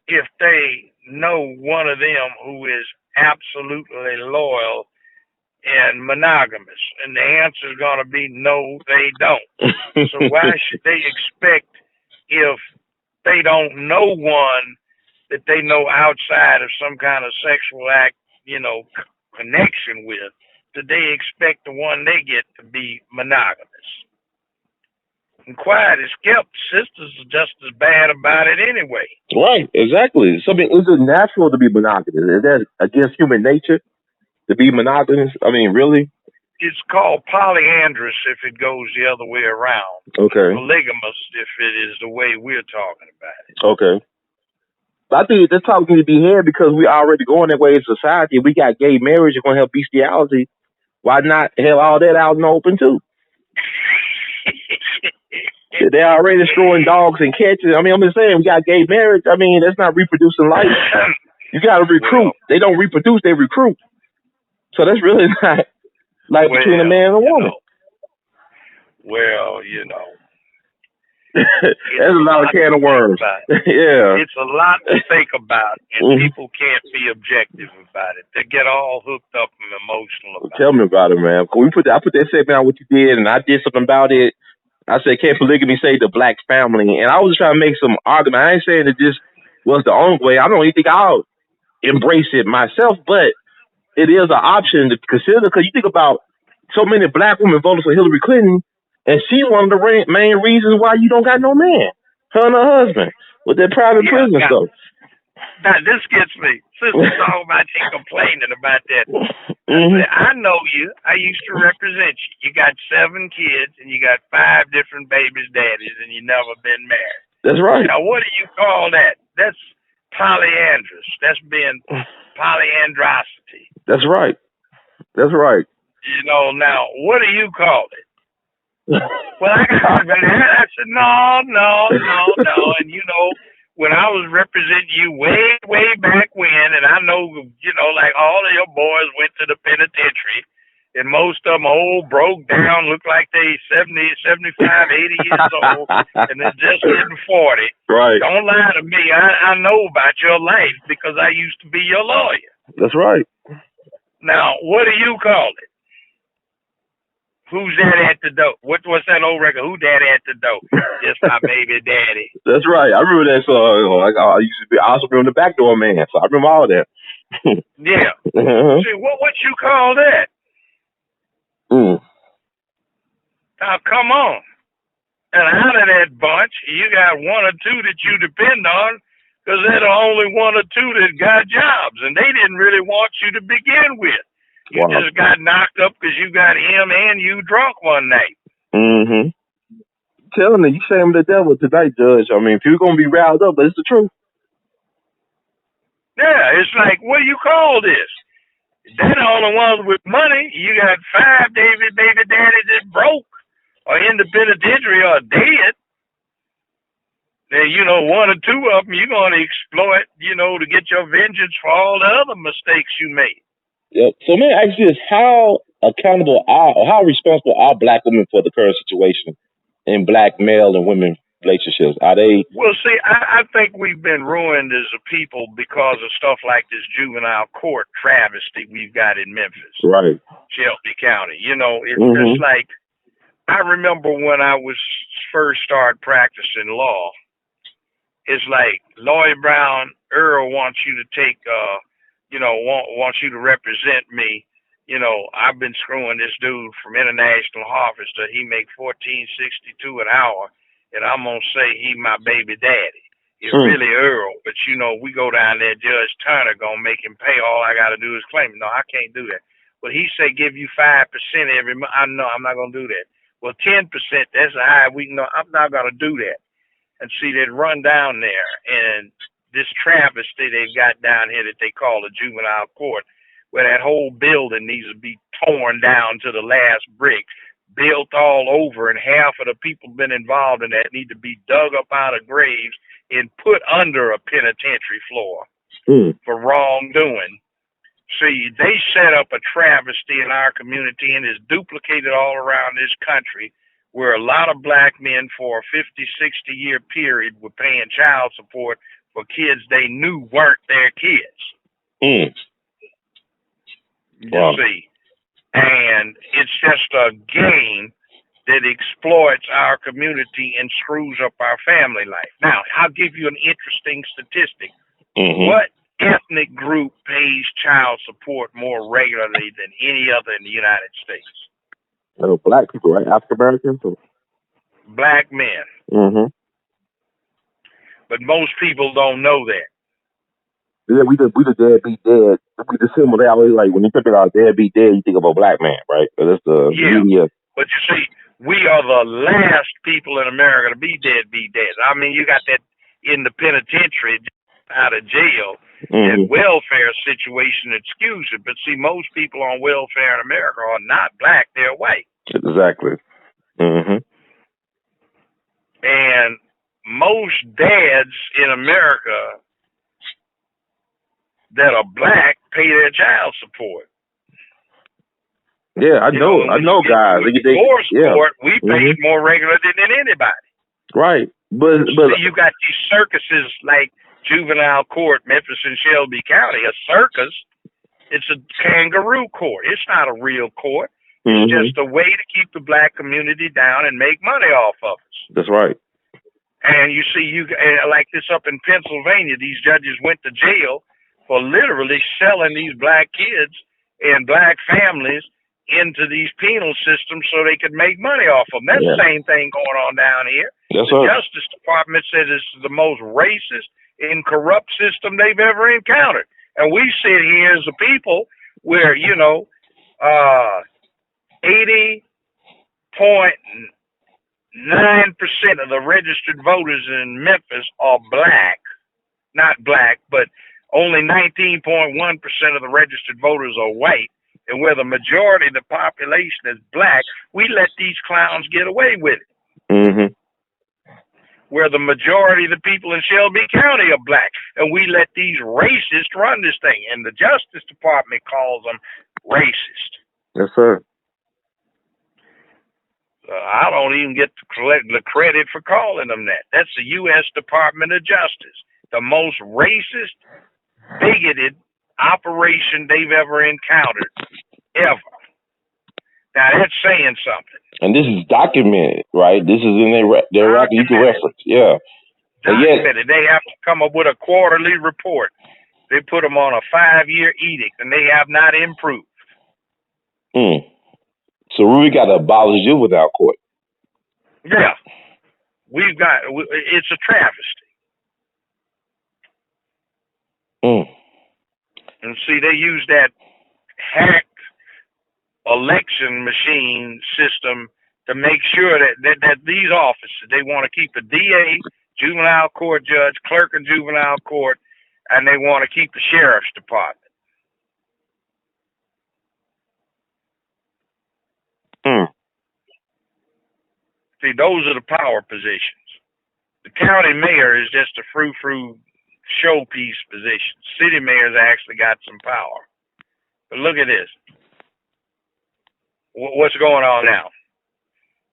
if they know one of them who is absolutely loyal and monogamous. And the answer is going to be no, they don't. So why should they expect, if they don't know one that they know outside of some kind of sexual act, you know, connection with, that they expect the one they get to be monogamous? And quiet as kept, sisters are just as bad about it anyway. Right, exactly. So, I mean, is it natural to be monogamous? Is that against human nature to be monogamous? I mean, really? It's called polyandrous if it goes the other way around. Okay. Polygamous if it is the way we're talking about it. Okay. But I think this topic needs to be here because we already going that way in society. We got gay marriage, you're going to have bestiality. Why not have all that out in the open, too? They're already destroying dogs and cats. I mean, I'm just saying, we got gay marriage. I mean, that's not reproducing life. You got to recruit. They don't reproduce, they recruit. So that's really not like between a man and a woman. There's a lot of can of worms. Yeah. It's a lot to think about, and people can't be objective about it. They get all hooked up and emotional about it. Tell me about it, man. I put that segment on what you did, and I did something about it. I said, can polygamy save the black family? And I was trying to make some argument. I ain't saying that this was the only way. I don't even think I'll embrace it myself, but it is an option to consider, because you think about so many black women voted for Hillary Clinton, and she one of the main reasons why you don't got no man. Her and her husband with their private prison stuff. Now, this gets me. Sister talking about you complaining about that. I said, I know you. I used to represent you. You got 7 kids and you got 5 different babies' daddies and you never been married. That's right. Now, what do you call that? That's polyandrous. That's being polyandrosity. That's right. That's right. You know, now, what do you call it? Well, I got I said, no. And, you know, when I was representing you way back when, and I know, you know, like all of your boys went to the penitentiary, and most of them old, broke down, look like they 70, 75, 80 years old, and they're just hitting 40. Right. Don't lie to me. I know about your life because I used to be your lawyer. That's right. Now, what do you call it? Who's that at the door? What's that old record? Who that at the door? It's my baby daddy. That's right. I remember that song. I used to be. I also remember the backdoor man. So I remember all that. Yeah. See, what you call that? Now come on. And out of that bunch, you got 1 or 2 that you depend on, because they're the only 1 or 2 that got jobs, and they didn't really want you to begin with. You just got knocked up because you got him and you drunk one night. Telling you, you shame the devil tonight, Judge. I mean, if you're gonna be riled up, but it's the truth. Yeah, it's like, what do you call this? They're the only ones with money. You got 5 baby daddies that broke or in the penitentiary or dead. Then, you know, 1 or 2 of them you're going to exploit, you know, to get your vengeance for all the other mistakes you made. Yep. So, man, ask you this: how accountable or how responsible are Black women for the current situation in Black male and women relationships? Are they? Well, see, I think we've been ruined as a people because of stuff like this juvenile court travesty we've got in Memphis, right? Shelby County. You know, it's just like, I remember when I was first started practicing law. It's like Lloyd Brown Earl wants you to take, you know, wants you to represent me. You know, I've been screwing this dude from International Harvester. He make $14.62 an hour, and I'm gonna say he my baby daddy. It's really Earl, but you know, we go down there. Judge Turner gonna make him pay. All I gotta do is claim it. No, I can't do that. But he say give you 5% every month. I know I'm not gonna do that. Well, 10%. That's a high. We know I'm not gonna do that. And see, they'd run down there, and this travesty they've got down here that they call a juvenile court, where that whole building needs to be torn down to the last brick, built all over, and half of the people been involved in that need to be dug up out of graves and put under a penitentiary floor for wrongdoing. See, they set up a travesty in our community and is duplicated all around this country, where a lot of Black men for a 50, 60-year period were paying child support for kids they knew weren't their kids. You see. And it's just a game that exploits our community and screws up our family life. Now, I'll give you an interesting statistic. What ethnic group pays child support more regularly than any other in the United States? Black people, right? African Americans? Black men. But most people don't know that. Yeah, we the deadbeat dead. We the symbol. They always like when you think about deadbeat dead, you think of a Black man, right? So that's the media. But you see, we are the last people in America to be deadbeat dead. I mean, you got that in the penitentiary, out of jail, and welfare situation excuse it. But see, most people on welfare in America are not Black; they're white. Exactly. And most dads in America that are Black pay their child support. Yeah, I know guys. Divorce court, we paid more regularly than anybody. Right, but see, you got these circuses like juvenile court, Memphis and Shelby County. A circus, it's a kangaroo court. It's not a real court. It's just a way to keep the Black community down and make money off of us. That's right. And you see, like this up in Pennsylvania, these judges went to jail for literally selling these Black kids and Black families into these penal systems so they could make money off of them. That's the same thing going on down here. The Justice Department says it's the most racist and corrupt system they've ever encountered. And we sit here as a people where, 80.9% of the registered voters in Memphis are black, not black, but only 19.1% of the registered voters are white. And where the majority of the population is black, we let these clowns get away with it. Mm-hmm. Where the majority of the people in Shelby County are black, and we let these racists run this thing. And the Justice Department calls them racist. Yes, sir. I don't even get the credit for calling them that. That's the U.S. Department of Justice, the most racist, bigoted operation they've ever encountered, ever. Now, that's saying something. And this is documented, right? This is in their record. You can reference, yeah. Documented. They have to come up with a quarterly report. They put them on a 5-year edict, and they have not improved. So we got to abolish juvenile court. Yeah. It's a travesty. And see, they use that hacked election machine system to make sure that these officers, they want to keep the DA, juvenile court judge, clerk of juvenile court, and they want to keep the sheriff's department. See, those are the power positions. The county mayor is just a frou-frou showpiece position. City mayor's actually got some power. But look at this. What's going on now?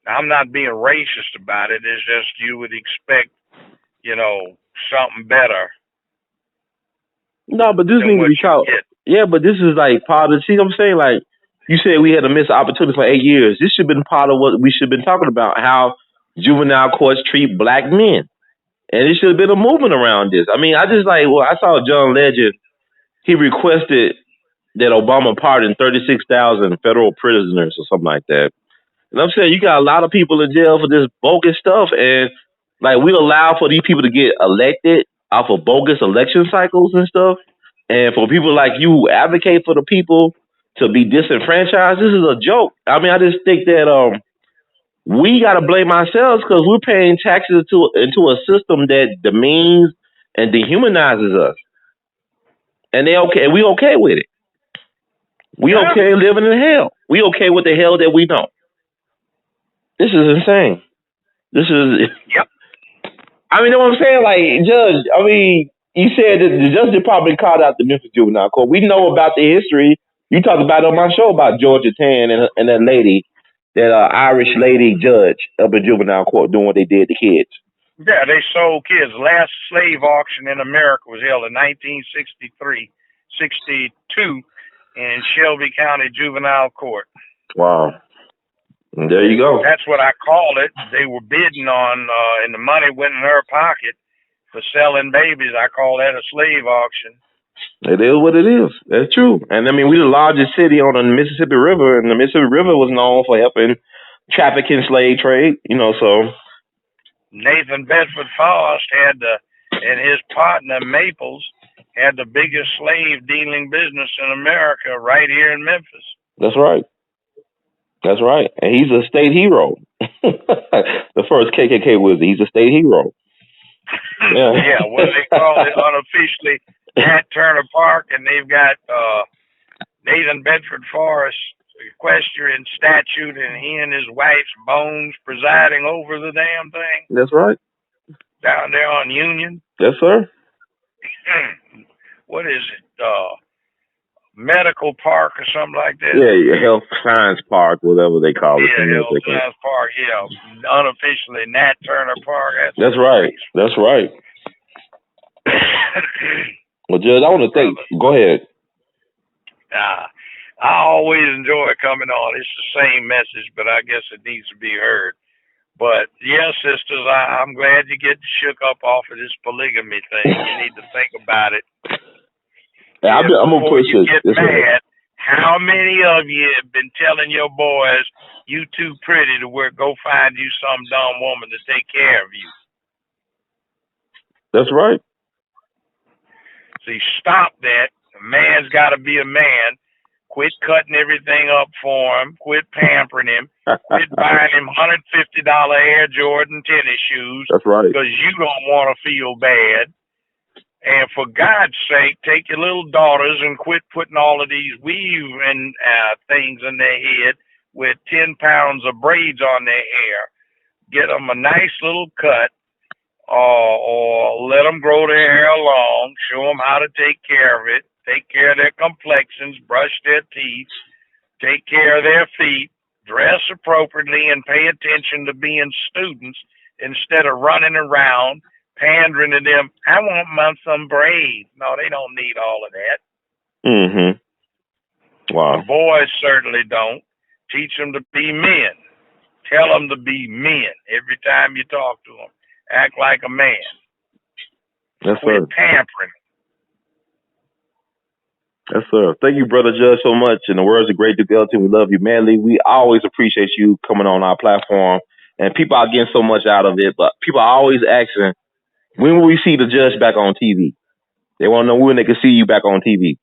I'm not being racist about it. It's just you would expect, something better. No, but this needs to be taught. Yeah, but this is like part of, see what I'm saying? Like, you said we had a missed opportunity for 8 years. This should have been part of what we should have been talking about, how juvenile courts treat black men. And it should have been a movement around this. I mean, I saw John Legend. He requested that Obama pardon 36,000 federal prisoners or something like that. And I'm saying you got a lot of people in jail for this bogus stuff. And like, we allow for these people to get elected off of bogus election cycles and stuff. And for people like you who advocate for the people to be disenfranchised, this is a joke. I mean, I just think that we got to blame ourselves because we're paying taxes into a system that demeans and dehumanizes us. And we okay with it. We okay living in hell. We okay with the hell that we know. This is insane. This is. Yep. I mean, you know what I'm saying? Like, Judge, I mean, you said that the Justice Department called out the Memphis Juvenile Court. We know about the history. You talked about it on my show about Georgia Tan and that lady, that Irish lady judge up in juvenile court doing what they did to kids. Yeah, they sold kids. Last slave auction in America was held in 1963, 62 in Shelby County Juvenile Court. Wow. And there you go. That's what I call it. They were bidding on, and the money went in her pocket for selling babies. I call that a slave auction. It is what it is. That's true. And I mean, we're the largest city on the Mississippi River, and the Mississippi River was known for helping trafficking slave trade, so. Nathan Bedford Forrest and his partner Maples had the biggest slave dealing business in America right here in Memphis. That's right. That's right. And he's a state hero. The first KKK wizard. He's a state hero. Yeah, what they call it unofficially, Nat Turner Park, and they've got Nathan Bedford Forrest equestrian statue, and he and his wife's bones presiding over the damn thing. That's right. Down there on Union. Yes, sir. What is it? Medical Park or something like that? Yeah, Health Science Park, whatever they call it. Yeah, Health Science Park, yeah. Unofficially, Nat Turner Park. That's right. That's right. Well, Judge, I want to thank. Go ahead. I always enjoy coming on. It's the same message, but I guess it needs to be heard. But yeah, sisters, I'm glad you get shook up off of this polygamy thing. You need to think about it. Yeah, I'm gonna push it. Get mad. How many of you have been telling your boys you too pretty to go find you some dumb woman to take care of you? That's right. See, stop that. A man's got to be a man. Quit cutting everything up for him. Quit pampering him. Quit buying him $150 Air Jordan tennis shoes. That's right. Because you don't want to feel bad. And for God's sake, take your little daughters and quit putting all of these weave and things in their head with 10 pounds of braids on their hair. Get them a nice little cut, or let them grow their hair long. Show them how to take care of it. Take care of their complexions. Brush their teeth. Take care of their feet. Dress appropriately and pay attention to being students instead of running around pandering to them. I want some braids. No, they don't need all of that. Wow. The boys certainly don't. Teach them to be men. Tell them to be men every time you talk to them. Act like a man. Yes, Quit sir. pampering. Yes, sir. Thank you, Brother Judge, so much. In the words of Great Duke Elton, we love you madly. We always appreciate you coming on our platform. And people are getting so much out of it, but people are always asking, when will we see the judge back on TV? They want to know when they can see you back on TV.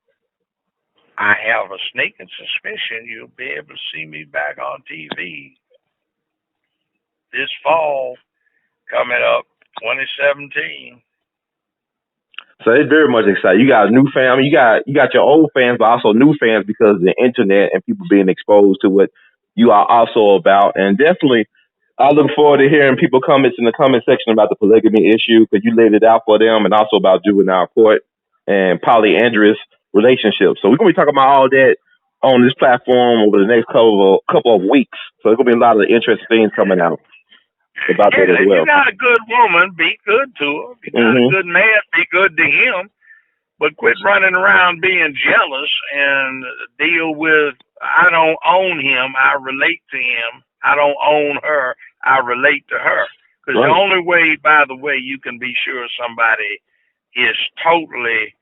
I have a sneaking suspicion you'll be able to see me back on TV this fall, coming up 2017. So it's very much exciting. You got new fans. You got your old fans, but also new fans because of the internet and people being exposed to what you are also about. And definitely, I look forward to hearing people comments in the comment section about the polygamy issue because you laid it out for them, and also about juvenile court and polyandrous relationships. So we're gonna be talking about all that on this platform over the next couple of weeks. So there's gonna be a lot of interesting things coming out about that as If well. you got a good woman, be good to her. If you got a good man, be good to him. But quit running around being jealous and deal with, I don't own him, I relate to him. I don't own her, I relate to her. Because the only way, by the way, you can be sure somebody is totally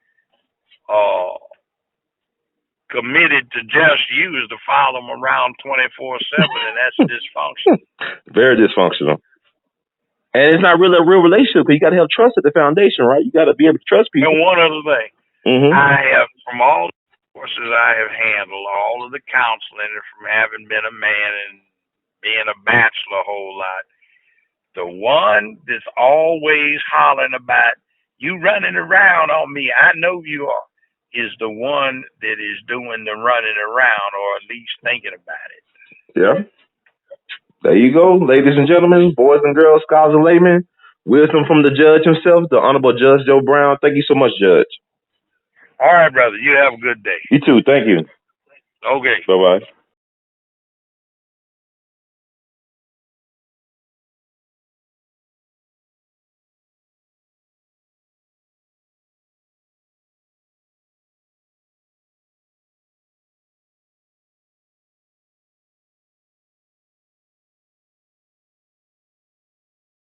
committed to just you is to follow them around 24/7, and that's dysfunctional. Very dysfunctional. And it's not really a real relationship because you got to have trust at the foundation, right? You got to be able to trust people. And one other thing, I have, from all the courses I have handled, all of the counseling, from having been a man and being a bachelor a whole lot, the one that's always hollering about, you running around on me, I know you are, is the one that is doing the running around, or at least thinking about it. Yeah. There you go, ladies and gentlemen, boys and girls, scholars and laymen. Wisdom from the judge himself, the Honorable Judge Joe Brown. Thank you so much, Judge. All right, brother. You have a good day. You too. Thank you. Okay. Bye-bye.